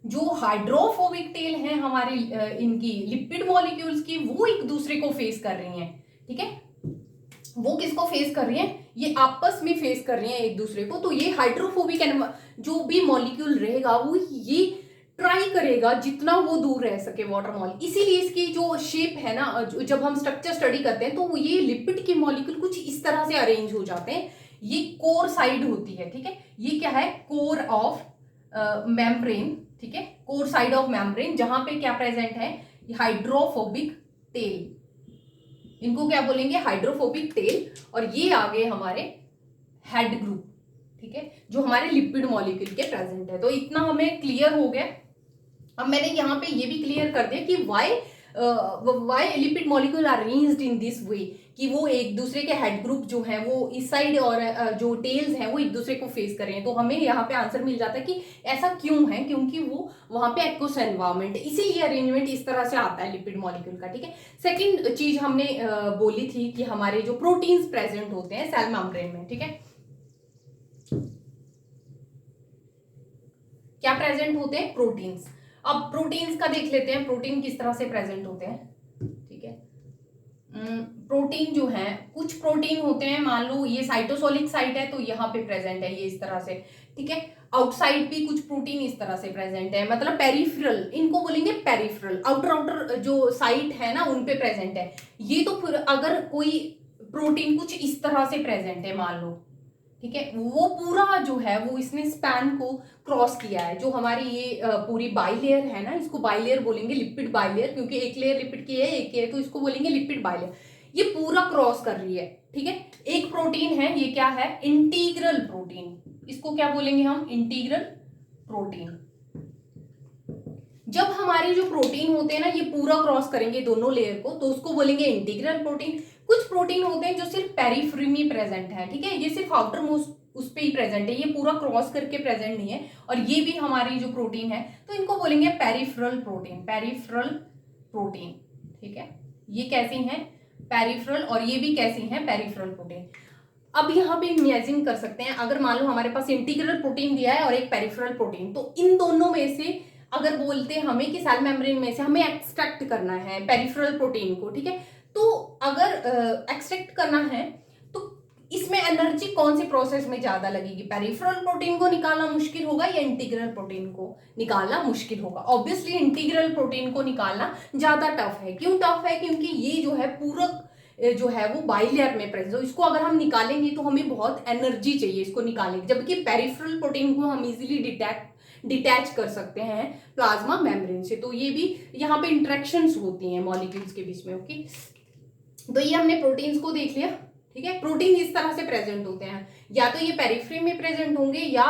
जो हाइड्रोफोबिक टेल है हमारी इनकी लिपिड मॉलिक्यूल्स की, वो एक दूसरे को फेस कर रही हैं, ठीक है। वो किसको फेस कर रही है, ये आपस में फेस कर रही हैं एक दूसरे को। तो ये हाइड्रोफोबिक जो भी मॉलिक्यूल रहेगा वो ये ट्राई करेगा जितना वो दूर रह सके वाटर मॉलिक्यूल। इसीलिए इसकी जो शेप है ना, जब हम स्ट्रक्चर स्टडी करते हैं तो ये लिपिड के मॉलिक्यूल कुछ इस तरह से अरेंज हो जाते हैं। ये कोर साइड होती है, ठीक है, ये क्या है, कोर ऑफ मेम्ब्रेन, ठीक है, कोर साइड ऑफ मेम्ब्रेन, जहां पे क्या प्रेजेंट है, हाइड्रोफोबिक टेल, इनको क्या बोलेंगे, हाइड्रोफोबिक टेल। और ये आ गए हमारे हेड ग्रुप, ठीक है, जो हमारे लिपिड मॉलिक्यूल के प्रेजेंट है। तो इतना हमें क्लियर हो गया। अब मैंने यहाँ पे ये भी क्लियर कर दिया कि why lipid molecule are arranged in this way, कि वो एक दूसरे के हेड ग्रुप जो है वो इस साइड और जो टेल्स हैं वो एक दूसरे को फेस कर रहे हैं। तो हमें यहाँ पे आंसर मिल जाता है कि ऐसा क्यों है, क्योंकि वो वहां पे एक्वस एनवायरनमेंट है, इसीलिए अरेंजमेंट इस तरह से आता है लिपिड मॉलिक्यूल का, ठीक है। सेकेंड चीज हमने बोली थी कि हमारे जो प्रोटीन्स प्रेजेंट होते हैं सेल मेम्ब्रेन में, ठीक है, क्या प्रेजेंट होते हैं, प्रोटीन्स। अब प्रोटीन्स का देख लेते हैं, प्रोटीन किस तरह से प्रेजेंट होते हैं, ठीक है। प्रोटीन जो है, कुछ प्रोटीन होते हैं, मान लो ये साइटोसोलिक साइट है तो यहाँ पे प्रेजेंट है ये इस तरह से, ठीक है। आउटसाइड भी कुछ प्रोटीन इस तरह से प्रेजेंट है, मतलब पेरिफेरल, इनको बोलेंगे पेरिफेरल, आउटर जो साइट है ना उन पे प्रेजेंट है ये। तो फिर अगर कोई प्रोटीन कुछ इस तरह से प्रेजेंट है मान लो, ठीक है, वो पूरा जो है वो इसने स्पैन को क्रॉस किया है। जो हमारी ये पूरी बाइलेयर है ना, इसको बाइलेयर बोलेंगे, लिपिड बाइलेयर, क्योंकि एक लेयर लिपिड की है एक है, तो इसको बोलेंगे लिपिड बाइलेयर। ये पूरा क्रॉस कर रही है, ठीक है। एक प्रोटीन है, ये क्या है, इंटीग्रल प्रोटीन, इसको क्या बोलेंगे हम, इंटीग्रल प्रोटीन। जब हमारे जो प्रोटीन होते हैं ना ये पूरा क्रॉस करेंगे दोनों लेयर को, तो उसको बोलेंगे इंटीग्रल प्रोटीन। कुछ प्रोटीन होते हैं जो सिर्फ पेरिफेरी में प्रेजेंट है, ठीक है, ये सिर्फ आउटर मोस्ट उस पे ही प्रेजेंट है, ये पूरा क्रॉस करके प्रेजेंट नहीं है, और ये भी हमारी जो प्रोटीन है तो इनको बोलेंगे पेरिफेरल प्रोटीन, पेरिफेरल प्रोटीन, ठीक है। ये कैसी हैं, पेरिफेरल, और ये भी कैसी हैं, पेरिफेरल प्रोटीन। अब यहाँ पे इमेजिन कर सकते हैं, अगर मान लो हमारे पास इंटीग्रल प्रोटीन दिया है और एक पेरिफेरल प्रोटीन, तो इन दोनों में से अगर बोलते हैं हमें कि सेल मेम्ब्रेन में से हमें एक्सट्रैक्ट करना है पेरिफेरल प्रोटीन को, ठीक है, तो अगर एक्सट्रैक्ट करना है तो इसमें एनर्जी कौन से प्रोसेस में ज्यादा लगेगी, पेरिफेरल प्रोटीन को निकालना मुश्किल होगा या इंटीग्रल प्रोटीन को निकालना मुश्किल होगा? ऑब्वियसली इंटीग्रल प्रोटीन को निकालना ज्यादा टफ है। क्यों टफ है? क्योंकि ये जो है पूरक जो है वो बाइलेयर में प्रेजेंट है, इसको अगर हम निकालेंगे तो हमें बहुत एनर्जी चाहिए इसको निकालने की, जबकि पेरिफेरल प्रोटीन को हम इजीली डिटैच कर सकते हैं प्लाज्मा मेम्ब्रेन से। तो ये भी यहाँ पे इंटरेक्शंस होती हैं मॉलिक्यूल्स के बीच में, ओके। तो ये हमने प्रोटीन्स को देख लिया, ठीक है। प्रोटीन इस तरह से प्रेजेंट होते हैं, या तो ये पेरिफेरी में प्रेजेंट होंगे या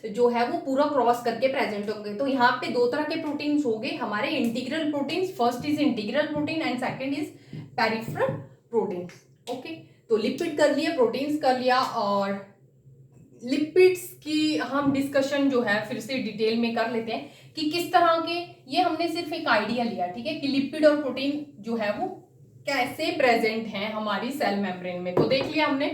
जो है वो पूरा क्रॉस करके प्रेजेंट होंगे। तो यहाँ पे दो तरह के प्रोटीन्स हो गए हमारे integral proteins, first is integral protein and second is peripheral proteins, okay. तो लिपिड कर लिया, प्रोटीन्स कर लिया, और लिपिड्स की हम डिस्कशन जो है फिर से डिटेल में कर लेते हैं कि किस तरह के, ये हमने सिर्फ एक आइडिया लिया, ठीक है, कि लिपिड और प्रोटीन जो है वो कैसे प्रेजेंट हैं हमारी सेल मेम्ब्रेन में। तो देख लिया हमने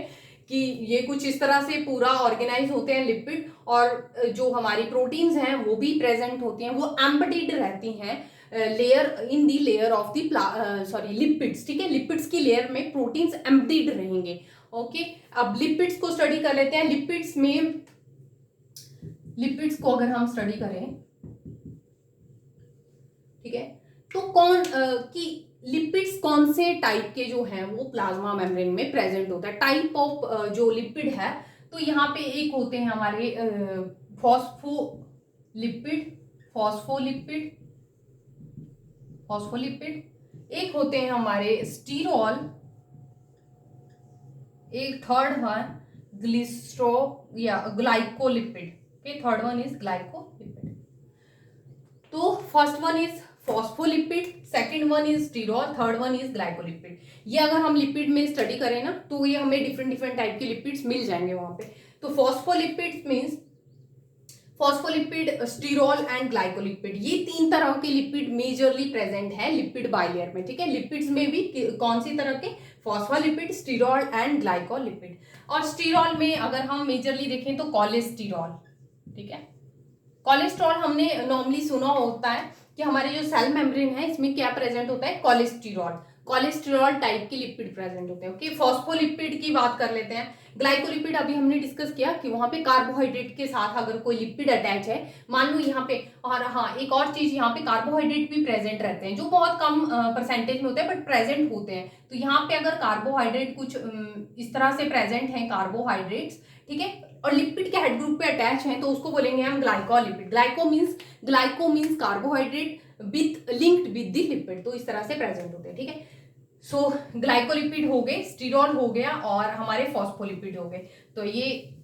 कि ये कुछ इस तरह से पूरा ऑर्गेनाइज होते हैं लिपिड, और जो हमारी प्रोटीन्स हैं वो भी प्रेजेंट होती हैं, वो एम्बेडेड रहती हैं layer in the layer of the lipids, ठीक है। लिपिड्स की लेयर में प्रोटीन्स एम्बेडेड रहेंगे, ओके। अब लिपिड्स को स्टडी कर लेते हैं। लिपिड्स को अगर हम स्टडी करें, ठीक है, तो कि लिपिड्स कौन से टाइप के जो हैं वो प्लाज्मा मेम्ब्रेन में प्रेजेंट होता है, टाइप ऑफ जो लिपिड है। तो यहाँ पे एक होते हैं हमारे फॉस्फोलिपिड, एक होते हैं हमारे स्टीरॉल, एक third one glycolipid, okay, third one is glycolipid. तो first one is phospholipid, second one is sterol, third one is glycolipid. ये अगर हम लिपिड में स्टडी करें ना तो ये हमें डिफरेंट टाइप के लिपिड्स मिल जाएंगे वहां पे। तो phospholipid means phospholipid, स्टीरॉल and glycolipid, ये तीन तरह के लिपिड मेजरली प्रेजेंट है लिपिड बाइलेयर में, ठीक है। लिपिड्स में भी कौन सी तरह के, फॉस्फोलिपिड, स्टीरॉल एंड ग्लाइकोलिपिड। और स्टीरॉल में अगर हम मेजरली देखें तो कोलेस्टेरॉल, ठीक है। कोलेस्ट्रॉल हमने नॉर्मली सुना होता है कि हमारे जो सेल मेम्ब्रेन है इसमें क्या प्रेजेंट होता है, कोलेस्टेरॉल टाइप के लिपिड प्रेजेंट होते हैं, ओके। फॉस्फोलिपिड की बात कर लेते हैं। ग्लाइकोलिपिड अभी हमने डिस्कस किया कि वहां पे कार्बोहाइड्रेट के साथ अगर कोई लिपिड अटैच है, मान लो यहाँ पे, और हाँ एक और चीज, यहाँ पे कार्बोहाइड्रेट भी प्रेजेंट रहते हैं जो बहुत कम परसेंटेज में होते हैं बट प्रेजेंट होते हैं। तो यहाँ पे अगर कार्बोहाइड्रेट कुछ इस तरह से प्रेजेंट है कार्बोहाइड्रेट्स, ठीक है, और लिपिड के हेड ग्रुप पे अटैच हैं तो उसको बोलेंगे हम glycolipid. Glyco means carbohydrate with linked with the lipid, तो इस तरह से प्रेजेंट होते हैं, ठीक है। सो ग्लाइकोलिपिड हो गए, स्टीरॉल हो गया, और हमारे फॉस्फोलिपिड हो गए। तो ये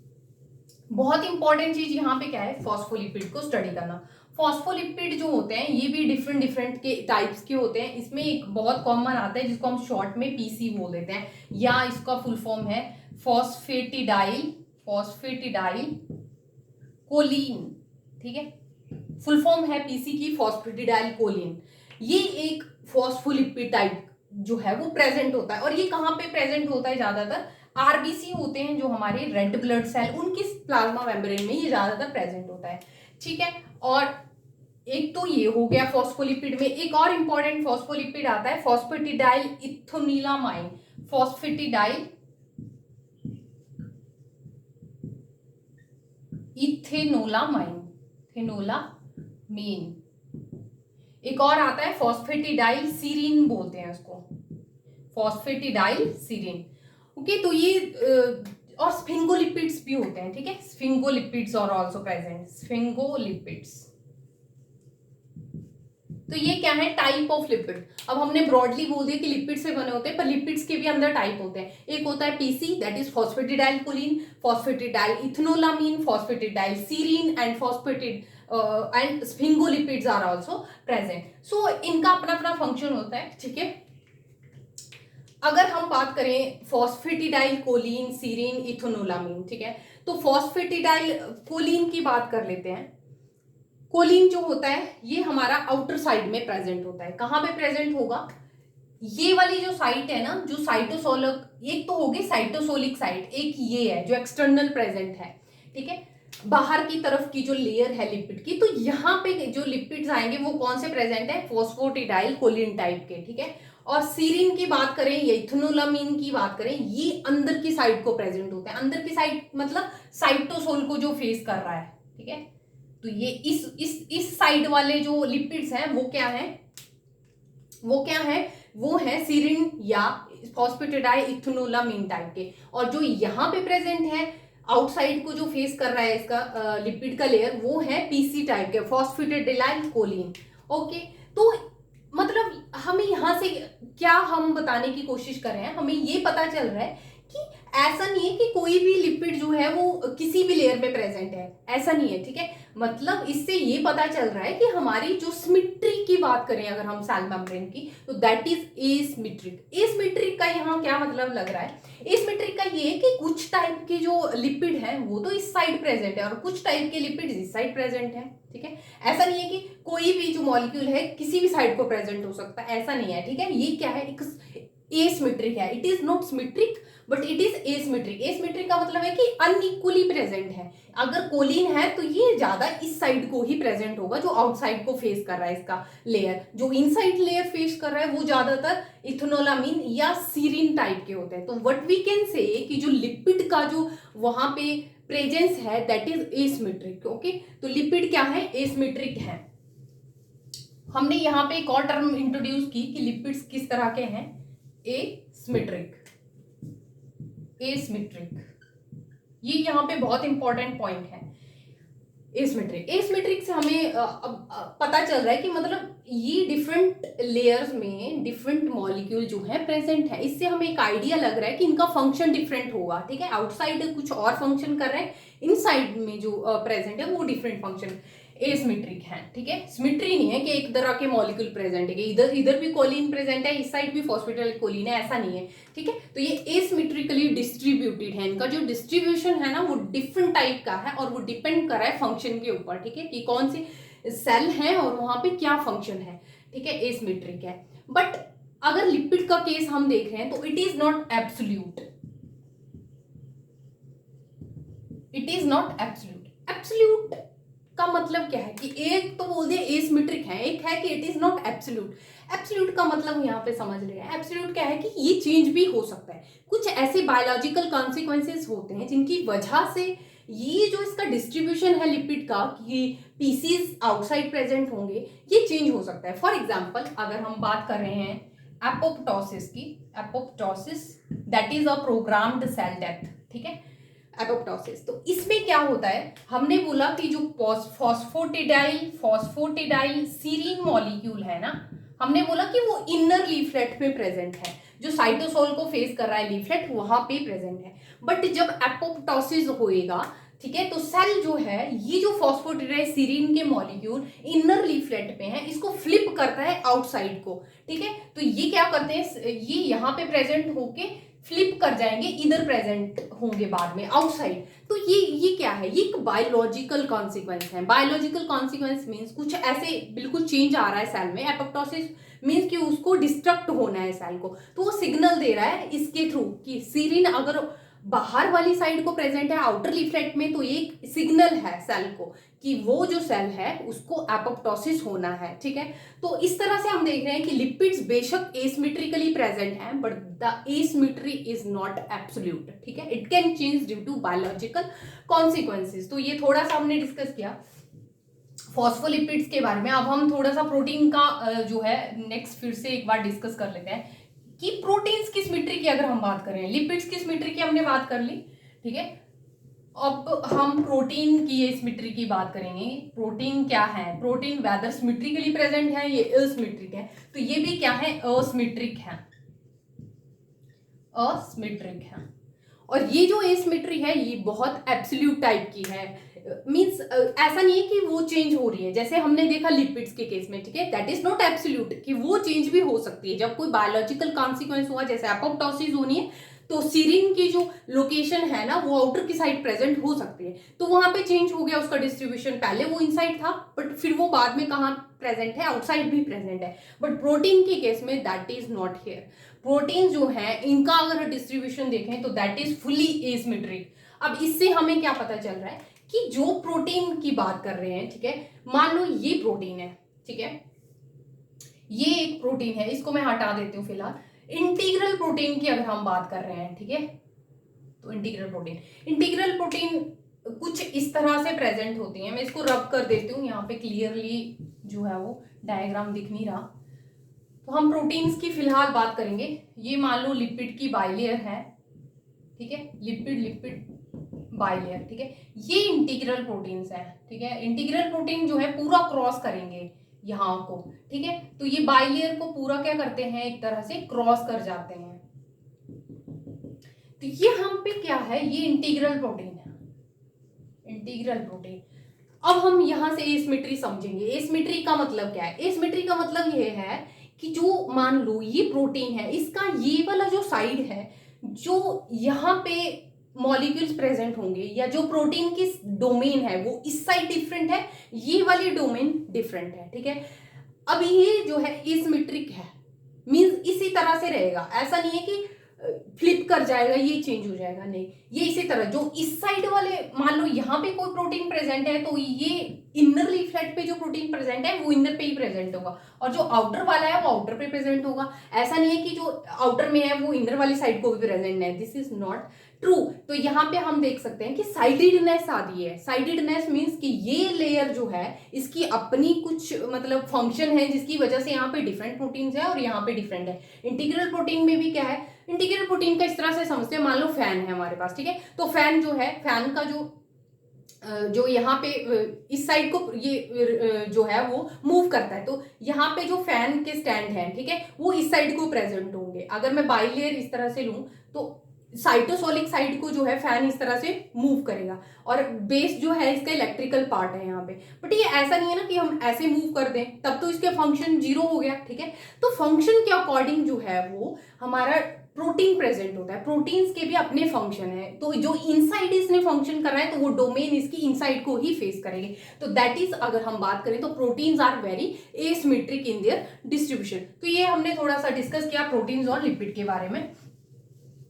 बहुत इंपॉर्टेंट चीज यहाँ पे क्या है, फॉस्फोलिपिड को स्टडी करना। फॉस्फोलिपिड जो होते हैं ये भी डिफरेंट के टाइप्स के होते हैं। इसमें एक बहुत कॉमन आता है जिसको हम शॉर्ट में पीसी बोल देते हैं, या इसका फुल फॉर्म है फॉस्फेटिडाइल कोलिन, ठीक है, फुल फॉर्म है पीसी की फॉस्फेटिडाइल कोलिन। ये एक फॉस्फोलिपिड टाइप जो है वो प्रेजेंट होता है, और ये कहाँ पे प्रेजेंट होता है, ज्यादातर आरबीसी होते हैं जो हमारे रेड ब्लड सेल, उनकी प्लाज्मा मेम्ब्रेन में ये ज्यादातर प्रेजेंट होता है, ठीक है। और एक तो ये हो गया फॉस्फोलिपिड में, एक और इंपॉर्टेंट फॉस्फोलिपिड आता है फॉस्फेटिडाइल इथोनिलामाइन, फॉस्फेटिडाइल इथेनोलामाइन, एक और आता है फॉस्फेटिडाइल सीरीन बोलते हैं उसको, फॉस्फेटिडाइल सीरीन, ओके। तो ये और स्फिंगोलिपिड्स भी होते हैं, ठीक है, sphingolipids are also present, sphingolipids. तो ये क्या है, टाइप ऑफ लिपिड। अब हमने ब्रॉडली बोल दिया कि लिपिड से बने होते हैं, पर लिपिड्स के भी अंदर टाइप होते हैं। एक होता है PC, that is phosphatidyl choline, phosphatidyl ethanolamine, phosphatidyl serine and sphingolipids are also present. So इनका अपना अपना फंक्शन होता है, ठीक है। अगर हम बात करें फॉस्फेटिडाइल कोलिन सीरीन इथेनोलामीन, ठीक है, तो फॉस्फेटिडाइल कोलिन की बात कर लेते हैं। कोलिन जो होता है ये हमारा आउटर साइड में प्रेजेंट होता है। कहां पे प्रेजेंट होगा? ये वाली जो साइट है ना, जो साइटोसोलिक, एक तो होगी साइटोसोलिक साइट, एक ये है जो एक्सटर्नल प्रेजेंट है, ठीक है, बाहर की तरफ की जो लेयर है लिपिड की। तो यहाँ पे जो लिपिड्स आएंगे वो कौन से प्रेजेंट है? फॉस्फोटिडाइल कोलिन टाइप के, ठीक है। और सीरीन की बात करें या इथेनोलामीन की बात करें, ये अंदर की साइड को प्रेजेंट होते हैं। अंदर की साइड मतलब साइटोसोल को जो फेस कर रहा है, ठीक है। तो ये इस साइड वाले जो लिपिड्स हैं वो क्या है? वो है सीरीन या फॉस्फेटिडाइल इथेनोलामीन टाइप के। और जो यहाँ पे प्रेजेंट है आउटसाइड को जो फेस कर रहा है इसका लिपिड का लेयर, वो है पीसी टाइप के, फॉस्फेटिडाइल कोलिन। ओके, तो मतलब हमें यहाँ से क्या हम बताने की कोशिश कर रहे हैं, हमें ये पता चल रहा है कि ऐसा नहीं है कि कोई भी लिपिड जो है वो किसी भी लेयर में प्रेजेंट है, ऐसा नहीं है, ठीक है। मतलब इससे ये पता चल रहा है कि हमारी जो सिमेट्री की बात करें अगर हम सेल मेम्ब्रेन की, तो दैट इज एसिमेट्रिक। एसिमेट्रिक का यहाँ क्या मतलब लग रहा है? एसिमेट्रिक का ये है कि कुछ टाइप के जो लिपिड है वो तो इस साइड प्रेजेंट है और कुछ टाइप के लिपिड इस साइड प्रेजेंट है, ठीक है। ऐसा नहीं है कि कोई भी जो मॉलिक्यूल है किसी भी साइड को प्रेजेंट हो सकता है, ऐसा नहीं है, ठीक है। ये क्या है? एक एसिमेट्रिक है, it is not symmetric but it is asymmetric. Asymmetric का मतलब है कि अनइक्वली प्रेजेंट है। अगर कोलिन है तो ये ज्यादा इस साइड को ही प्रेजेंट होगा जो आउटसाइड को फेस कर रहा है इसका लेयर, जो इनसाइड लेयर फेस कर रहा है वो ज्यादातर इथेनोलामीन या सीरीन टाइप के होते हैं। तो व्हाट वी कैन से कि जो लिपिड का जो वहां पे प्रेजेंस है दैट इज एसिमेट्रिक। ओके, तो लिपिड क्या है? एसिमेट्रिक है। हमने यहाँ पे एक और टर्म इंट्रोड्यूस की कि लिपिड्स किस तरह के हैं? एसिमेट्रिक। एसिमेट्रिक, ये यहाँ पे बहुत इंपॉर्टेंट पॉइंट है। एसिमेट्रिक, एसिमेट्रिक से हमें पता चल रहा है कि मतलब ये डिफरेंट लेयर्स में डिफरेंट मॉलिक्यूल जो है प्रेजेंट है। इससे हमें एक आइडिया लग रहा है कि इनका फंक्शन डिफरेंट होगा, ठीक है। आउटसाइड कुछ और फंक्शन कर रहे हैं, इनसाइड में जो प्रेजेंट है वो डिफरेंट फंक्शन एसिमेट्रिक है, ठीक है। सिमेट्री नहीं है कि एक तरह के मॉलिक्यूल प्रेजेंट है, इधर भी कोलिन प्रेजेंट है, इस साइड भी फॉस्फेटिडाइल कोलिन है, ऐसा नहीं है, ठीक है। तो ये एसिमेट्रिकली डिस्ट्रीब्यूटेड है। इनका जो डिस्ट्रीब्यूशन है ना वो डिफरेंट टाइप का है और वो डिपेंड कर रहा है फंक्शन के ऊपर, ठीक है, कि कौन सी सेल है और वहां पे क्या फंक्शन है, ठीक है। एसिमेट्रिक है। बट अगर लिपिड का केस हम देख रहे हैं तो it is not absolute. It is not absolute. Absolute का मतलब क्या है कि एक तो बोल दिया एसिमेट्रिक है, एक है कि it is not absolute. Absolute का मतलब यहाँ पे समझ रहे हैं, एब्सोल्यूट क्या है कि ये चेंज भी हो सकता है। कुछ ऐसे बायोलॉजिकल कॉन्सिक्वेंसेस होते हैं जिनकी वजह से ये जो इसका डिस्ट्रीब्यूशन है लिपिड का, कि पीसीज आउटसाइड प्रेजेंट होंगे, ये चेंज हो सकता है। फॉर एग्जाम्पल अगर हम बात कर रहे हैं एपोप्टोसिस की, apoptosis that is a programmed cell death, ठीक है, एपोप्टोसिस। तो इसमें क्या होता है, हमने बोला कि जो फॉस्फोटिडाइल सीरीन मॉलिक्यूल है ना, हमने बोला कि वो इनर लीफलेट में प्रेजेंट है, जो साइटोसोल को फेस कर रहा है लीफलेट वहां पे प्रेजेंट है। बट जब एपोप्टोसिस होएगा, ठीक है, तो सेल जो है ये जो फॉस्फोटिडाइल सीरीन के मॉलिक्यूल इनर लीफलेट पे है, इसको फ्लिप करता है आउटसाइड को, ठीक है। तो ये क्या करते हैं, ये यहाँ पे प्रेजेंट होके फ्लिप कर जाएंगे, इधर प्रेजेंट होंगे बाद में आउटसाइड। तो ये क्या है? ये एक बायोलॉजिकल कॉन्सिक्वेंस है। बायोलॉजिकल कॉन्सिक्वेंस मींस कुछ ऐसे बिल्कुल चेंज आ रहा है सेल में। एपोप्टोसिस मींस कि उसको डिस्ट्रक्ट होना है सेल को, तो वो सिग्नल दे रहा है इसके थ्रू कि सीरीन अगर बाहर वाली साइड को प्रेजेंट है आउटर लीफलेट में, तो ये सिग्नल है सेल को कि वो जो सेल है उसको एपोप्टोसिस होना है, ठीक है। तो इस तरह से हम देख रहे हैं कि लिपिड्स बेशक एसिमेट्रिकली प्रेजेंट हैं but the asymmetry is not absolute, ठीक है। It can change due to biological consequences. तो ये थोड़ा सा हमने डिस्कस किया फॉस्फोलिपिड्स के बारे में। अब हम थोड़ा सा प्रोटीन का जो है नेक्स्ट फिर से एक बार डिस्कस कर लेते हैं कि प्रोटीन्स की सिमेट्री की अगर हम बात करें, लिपिड्स की सिमेट्री की हमने बात कर ली, ठीक है। अब हम प्रोटीन की ये सिमेट्री की बात करेंगे। प्रोटीन क्या है? प्रोटीन वेदर सिमेट्रिकली प्रेजेंट है, ये असिमेट्रिक है, तो ये भी क्या है? असिमेट्रिक है, असिमेट्रिक है। और ये जो एसिमेट्री है ये बहुत एब्सोल्यूट टाइप की है। मीन्स ऐसा नहीं है कि वो चेंज हो रही है, जैसे हमने देखा लिपिड्स के केस में, ठीक है, दैट इज नॉट एब्सोल्यूट कि वो चेंज भी हो सकती है। जब कोई बायोलॉजिकल कॉन्सिक्वेंस हुआ, जैसे एपोप्टोसिस होनी है, तो सीरीन की जो लोकेशन है ना वो आउटर की साइड प्रेजेंट हो सकती है, तो वहां पे चेंज हो गया उसका डिस्ट्रीब्यूशन, पहले वो इनसाइड था बट फिर वो बाद में कहाँ प्रेजेंट है, आउटसाइड भी प्रेजेंट है। बट प्रोटीन के केस में that is not here. Protein जो है इनका अगर डिस्ट्रीब्यूशन देखें तो दैट इज फुली एसिमेट्रिक। अब इससे हमें क्या पता चल रहा है कि जो प्रोटीन की बात कर रहे हैं, ठीक है, मान लो ये प्रोटीन है, ठीक है, ये एक प्रोटीन है, इसको मैं हटा देती हूँ फिलहाल। इंटीग्रल प्रोटीन की अगर हम बात कर रहे हैं, ठीक है, तो इंटीग्रल प्रोटीन कुछ इस तरह से प्रेजेंट होती है। मैं इसको रब कर देती हूँ, यहाँ पे क्लियरली जो है वो डायग्राम दिख नहीं रहा। तो हम प्रोटीन्स की फिलहाल बात करेंगे। ये मान लो लिपिड की बाइलेयर है, ठीक है, लिपिड बाइलेयर, ठीक है, ये इंटीग्रल प्रोटीन्स है, ठीक है। इंटीग्रल प्रोटीन जो है पूरा क्रॉस करेंगे यहाँ को, ठीक है, तो ये बाइलेयर को पूरा क्या करते हैं, एक तरह से क्रॉस कर जाते हैं। तो ये हम पे क्या है, ये इंटीग्रल प्रोटीन है, इंटीग्रल प्रोटीन। अब हम यहां से एसिमेट्री समझेंगे। एसिमेट्री का मतलब क्या है? एसिमेट्री का मतलब ये है कि जो मान लो ये प्रोटीन है, इसका ये वाला जो साइड है, जो यहाँ पे मॉलिक्यूल्स प्रेजेंट होंगे या जो प्रोटीन की डोमेन है वो इस साइड डिफरेंट है, ये वाली डोमेन डिफरेंट है, ठीक है। अब ये जो है एसिमेट्रिक है, मींस इसी तरह से रहेगा, ऐसा नहीं है कि फ्लिप कर जाएगा, ये चेंज हो जाएगा, नहीं, ये इसी तरह जो इस साइड वाले, मान लो यहाँ पे कोई प्रोटीन प्रेजेंट है तो ये इनर लीफलेट पे जो प्रोटीन प्रेजेंट है वो इनर पे ही प्रेजेंट होगा, और जो आउटर वाला है वो आउटर पे प्रेजेंट होगा। ऐसा नहीं है कि जो आउटर में है वो इनर वाली साइड को भी प्रेजेंट है, दिस इज नॉट ट्रू। तो यहाँ पे हम देख सकते हैं कि साइडेडनेस आती है। साइडेडनेस मीन्स कि ये लेयर जो है इसकी अपनी कुछ मतलब फंक्शन है जिसकी वजह से यहाँ पे डिफरेंट प्रोटीन्स है और यहाँ पे डिफरेंट है। इंटीग्रल प्रोटीन में भी क्या है, इंटीग्रल प्रोटीन का इस तरह से समझते हैं, मान लो फैन है हमारे पास, ठीक है, तो फैन जो है, फैन का जो यहाँ पे इस साइड को ये जो है वो मूव करता है, तो यहाँ पे जो फैन के स्टैंड है, ठीक है, वो इस साइड को प्रेजेंट होंगे। अगर मैं बाइलेयर इस तरह से लूं तो साइटोसोलिक साइड को जो है फैन इस तरह से मूव करेगा, और बेस जो है इसका इलेक्ट्रिकल पार्ट है यहाँ पे। बट ये ऐसा नहीं है ना कि हम ऐसे मूव कर दें तब तो इसके फंक्शन जीरो हो गया, ठीक है। तो फंक्शन के अकॉर्डिंग जो है वो हमारा प्रोटीन प्रेजेंट होता है। प्रोटीन्स के भी अपने फंक्शन है, तो जो इनसाइड इसने फंक्शन कर रहा है तो वो डोमेन इसकी इनसाइड को ही फेस करेंगे। तो दैट इज, अगर हम बात करें तो proteins are very asymmetric in their distribution. तो ये हमने थोड़ा सा डिस्कस किया प्रोटीन्स और लिपिड के बारे में।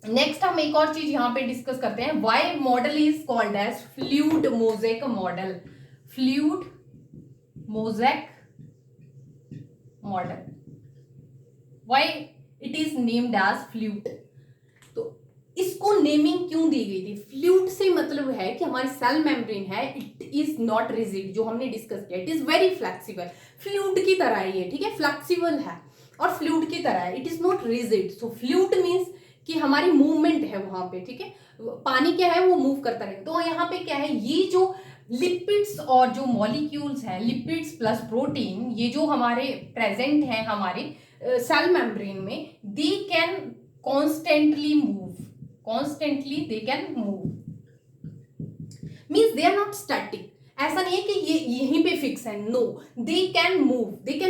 नेक्स्ट हम एक और चीज यहाँ पे डिस्कस करते हैं, why model is called as fluid mosaic model. Fluid mosaic model, why it is named as fluid. तो इसको नेमिंग क्यों दी गई थी? फ्लूइड से मतलब है कि हमारी सेल मेम्ब्रेन है, इट इज नॉट रिजिड, जो हमने डिस्कस किया, it is very flexible. Fluid की तरह है ये, ठीक है, फ्लेक्सिबल है और फ्लूइड की तरह है, it is not rigid. So fluid means कि हमारी मूवमेंट है वहां पे, ठीक है, पानी क्या है वो मूव करता रहेगा। तो यहाँ पे क्या है, ये जो लिपिड्स और जो मॉलिक्यूल्स हैं, लिपिड्स प्लस प्रोटीन, ये जो हमारे प्रेजेंट हैं हमारे सेल मेम्ब्रेन में, they can constantly move, constantly they can move, means they are not static. ऐसा नहीं है कि ये यहीं पे फिक्स है, no, they can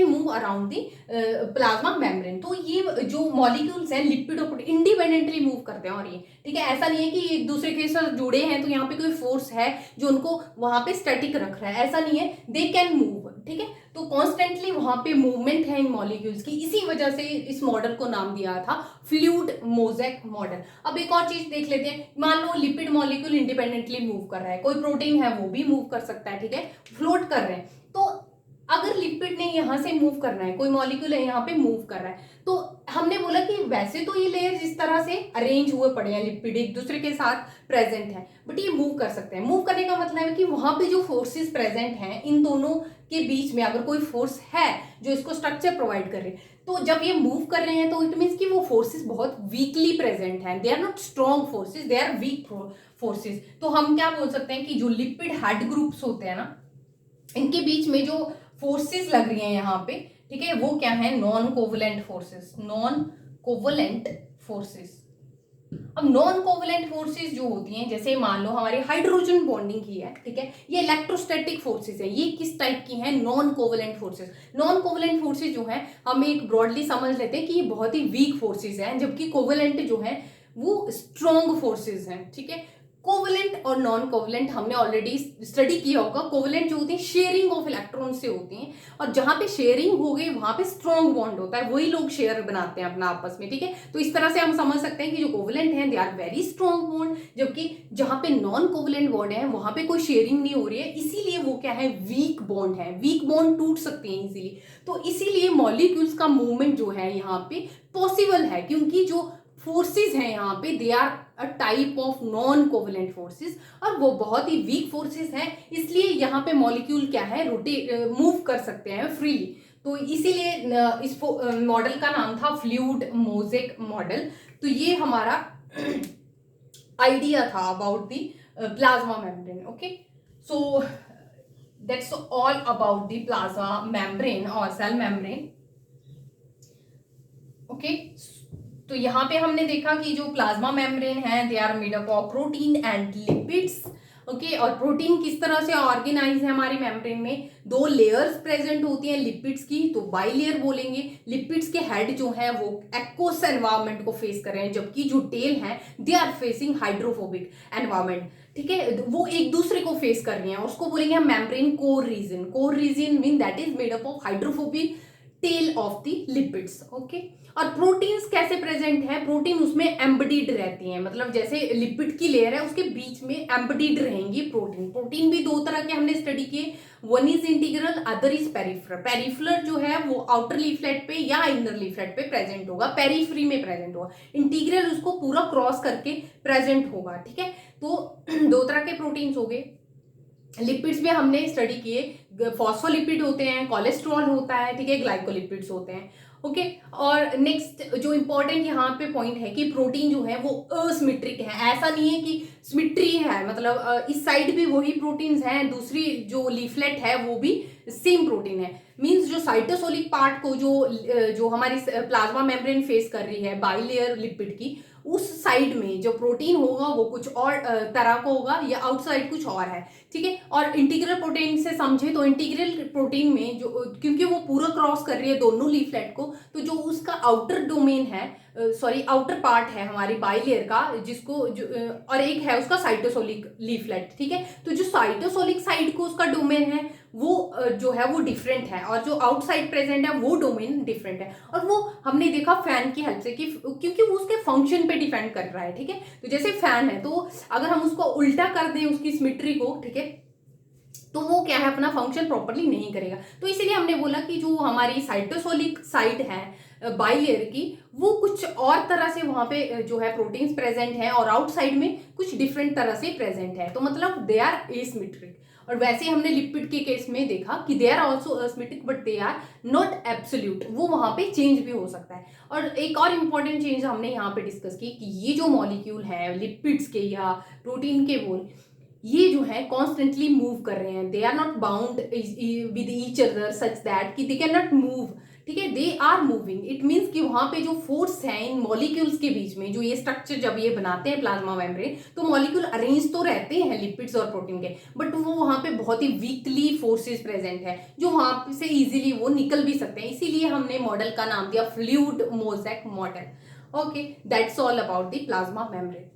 move around the plasma membrane. तो ये जो मॉलिक्यूल्स हैं लिपिड और इंडिपेंडेंटली मूव करते हैं, और ये ठीक है, ऐसा नहीं है कि एक दूसरे के साथ जुड़े हैं तो यहाँ पे कोई फोर्स है जो उनको वहां पे स्टैटिक रख रहा है, ऐसा नहीं है, दे कैन मूव, ठीक है। तो कॉन्स्टेंटली वहां पे मूवमेंट है इन मॉलिक्यूल्स की, इसी वजह से इस मॉडल को नाम दिया था फ्लूइड मोज़ेक मॉडल। अब एक और चीज देख लेते हैं, मान लो लिपिड मॉलिक्यूल इंडिपेंडेंटली मूव कर रहा है, कोई प्रोटीन है वो भी मूव कर सकता है, ठीक है, फ्लोट कर रहे हैं। तो अगर लिपिड ने यहां से मूव करना है, कोई मॉलिक्यूल है यहाँ पे मूव कर रहा है, तो हमने बोला कि वैसे तो ये लेयर्स इस तरह से अरेंज हुए पड़े हैं, लिपिड एक दूसरे के साथ प्रेजेंट है, बट ये मूव कर सकते हैं। मूव करने का मतलब है कि वहां पे जो फोर्सेस प्रेजेंट हैं इन दोनों के बीच में, अगर कोई फोर्स है जो इसको स्ट्रक्चर प्रोवाइड कर रही है, तो जब ये मूव कर रहे हैं तो इट मीन्स कि वो फोर्सेस बहुत वीकली प्रेजेंट हैं, they are not strong forces, they are weak forces. तो हम क्या बोल सकते हैं कि जो लिपिड हेड ग्रुप्स होते हैं ना, इनके बीच में जो फोर्सेस लग रही हैं यहाँ पे, ठीक है, वो क्या है, non covalent forces, non covalent forces, अब नॉन कोवलेंट फोर्सेस जो होती हैं, जैसे मान लो हमारी हाइड्रोजन बॉन्डिंग की है, ठीक है, ये इलेक्ट्रोस्टैटिक फोर्सेस है, ये किस टाइप की हैं, non covalent forces. Non covalent forces जो है हम एक ब्रॉडली समझ लेते हैं कि ये बहुत ही वीक फोर्सेस हैं, जबकि कोवलेंट जो है वो स्ट्रॉन्ग फोर्सेस हैं, ठीक है। कोवलेंट और नॉन कोवलेंट हमने ऑलरेडी स्टडी किया होगा। कोवलेंट जो होती है शेयरिंग ऑफ इलेक्ट्रॉन से होती हैं, और जहां पे शेयरिंग हो गई वहां पे स्ट्रॉन्ग बॉन्ड होता है, वही लोग शेयर बनाते हैं अपना आपस में, ठीक है। तो इस तरह से हम समझ सकते हैं कि जो कोवलेंट हैं they are very strong bond, जबकि जहां पे नॉन कोवलेंट बॉन्ड है वहां पे कोई शेयरिंग नहीं हो रही है, इसीलिए वो क्या है, वीक बॉन्ड है, वीक बॉन्ड टूट सकते हैं इजीली। तो इसीलिए मॉलिक्यूल्स का मूवमेंट जो है यहाँ पे पॉसिबल है, क्योंकि जो फोर्सेस हैं यहाँ पे they are a type of non covalent forces, और वो बहुत ही वीक फोर्सेस हैं, इसलिए यहाँ पे मॉलिक्यूल क्या है, मूव कर सकते हैं फ्रीली। तो इसीलिए इस मॉडल का नाम था फ्लूइड मोज़ेक मॉडल। तो ये हमारा आइडिया था about the plasma membrane. Okay, so that's all about the plasma membrane और सेल मेम्ब्रेन। ओके, तो यहाँ पे हमने देखा कि जो प्लाज्मा मेम्ब्रेन है they are made up of protein and lipids. Okay, और प्रोटीन किस तरह से ऑर्गेनाइज है हमारी मेम्ब्रेन में, दो लेयर्स प्रेजेंट होती हैं लिपिड्स की, तो बाइलेयर बोलेंगे। लिपिड्स के हेड जो है वो एक्वस एनवायरनमेंट को फेस कर रहे हैं, जबकि जो टेल है they are facing hydrophobic environment, ठीक है, वो एक दूसरे को फेस कर रही हैं, उसको बोलेंगे हम membrane core region. Core region mean that is made up of hydrophobic tail of the lipids. Okay, और प्रोटीन्स कैसे प्रेजेंट है, प्रोटीन उसमें एम्बडीड रहती हैं, मतलब जैसे लिपिड की लेयर है उसके बीच में एम्बडीड रहेंगी प्रोटीन। प्रोटीन भी दो तरह के हमने स्टडी किए, one is integral, other is peripheral. Peripheral जो है वो आउटर लीफलेट पे या इनर लीफलेट पे प्रेजेंट होगा, पेरिफेरी में प्रेजेंट होगा। इंटीग्रल उसको पूरा क्रॉस करके प्रेजेंट होगा, ठीक है। तो दो तरह के प्रोटीन्स हो गए। लिपिड्स में हमने स्टडी किए, फॉस्फोलिपिड होते हैं, कोलेस्ट्रॉल होता है, ठीक है, ग्लाइकोलिपिड्स होते हैं। ओके, और नेक्स्ट जो इंपॉर्टेंट यहाँ पे पॉइंट है कि प्रोटीन जो है वो असिमेट्रिक है, ऐसा नहीं है कि सिमेट्री है, मतलब इस साइड भी वही प्रोटीन्स हैं, दूसरी जो लीफलेट है वो भी सेम प्रोटीन है। मींस जो साइटोसोलिक पार्ट को जो हमारी प्लाज्मा मेम्ब्रेन फेस कर रही है बाइलेयर लिपिड की, उस साइड में जो प्रोटीन होगा वो कुछ और तरह का होगा, या आउटसाइड कुछ और है, ठीक है। और इंटीग्रल प्रोटीन से समझे तो इंटीग्रल प्रोटीन में जो, क्योंकि वो पूरा क्रॉस कर रही है दोनों लीफलेट को, तो जो उसका आउटर डोमेन है, सॉरी आउटर पार्ट है हमारी बाइलेयर का, जिसको और एक है उसका साइटोसोलिक लीफलेट, ठीक है। तो जो साइटोसोलिक साइड को उसका डोमेन है वो जो है वो डिफरेंट है, और जो आउटसाइड प्रेजेंट है वो डोमेन डिफरेंट है। और वो हमने देखा फैन की हेल्प से कि क्योंकि वो उसके फंक्शन पे डिपेंड कर रहा है, ठीक है। तो जैसे फैन है, तो अगर हम उसको उल्टा कर दें उसकी सिमेट्री को, ठीक है, तो वो क्या है, अपना फंक्शन प्रॉपरली नहीं करेगा। तो इसीलिए हमने बोला कि जो हमारी साइटोसोलिक साइड है बाइलेयर की, वो कुछ और तरह से वहां पे जो है प्रोटीन्स प्रेजेंट है, और आउटसाइड में कुछ डिफरेंट तरह से प्रेजेंट है, तो मतलब दे आर एसिमेट्रिक। और वैसे हमने लिपिड के केस में देखा कि they are also asymmetric but they are not absolute, वो वहां पे चेंज भी हो सकता है। और एक और इंपॉर्टेंट चेंज हमने यहाँ पे डिस्कस की कि ये जो मॉलिक्यूल है लिपिड्स के या प्रोटीन के, वो ये जो है कॉन्स्टेंटली मूव कर रहे हैं, they are not bound with each other such that कि दे कैन नॉट मूव, ठीक है, they are moving. It means कि वहां पे जो फोर्स है इन मॉलिक्यूल्स के बीच में, जो ये स्ट्रक्चर जब ये बनाते हैं प्लाज्मा मेम्ब्रेन, तो मॉलिक्यूल अरेंज तो रहते हैं लिपिड्स और प्रोटीन के, बट वो वहां पे बहुत ही वीकली फोर्सेस प्रेजेंट है, जो वहां से इजीली वो निकल भी सकते हैं। इसीलिए हमने मॉडल का नाम दिया fluid mosaic model. Okay, that's all about the plasma membrane.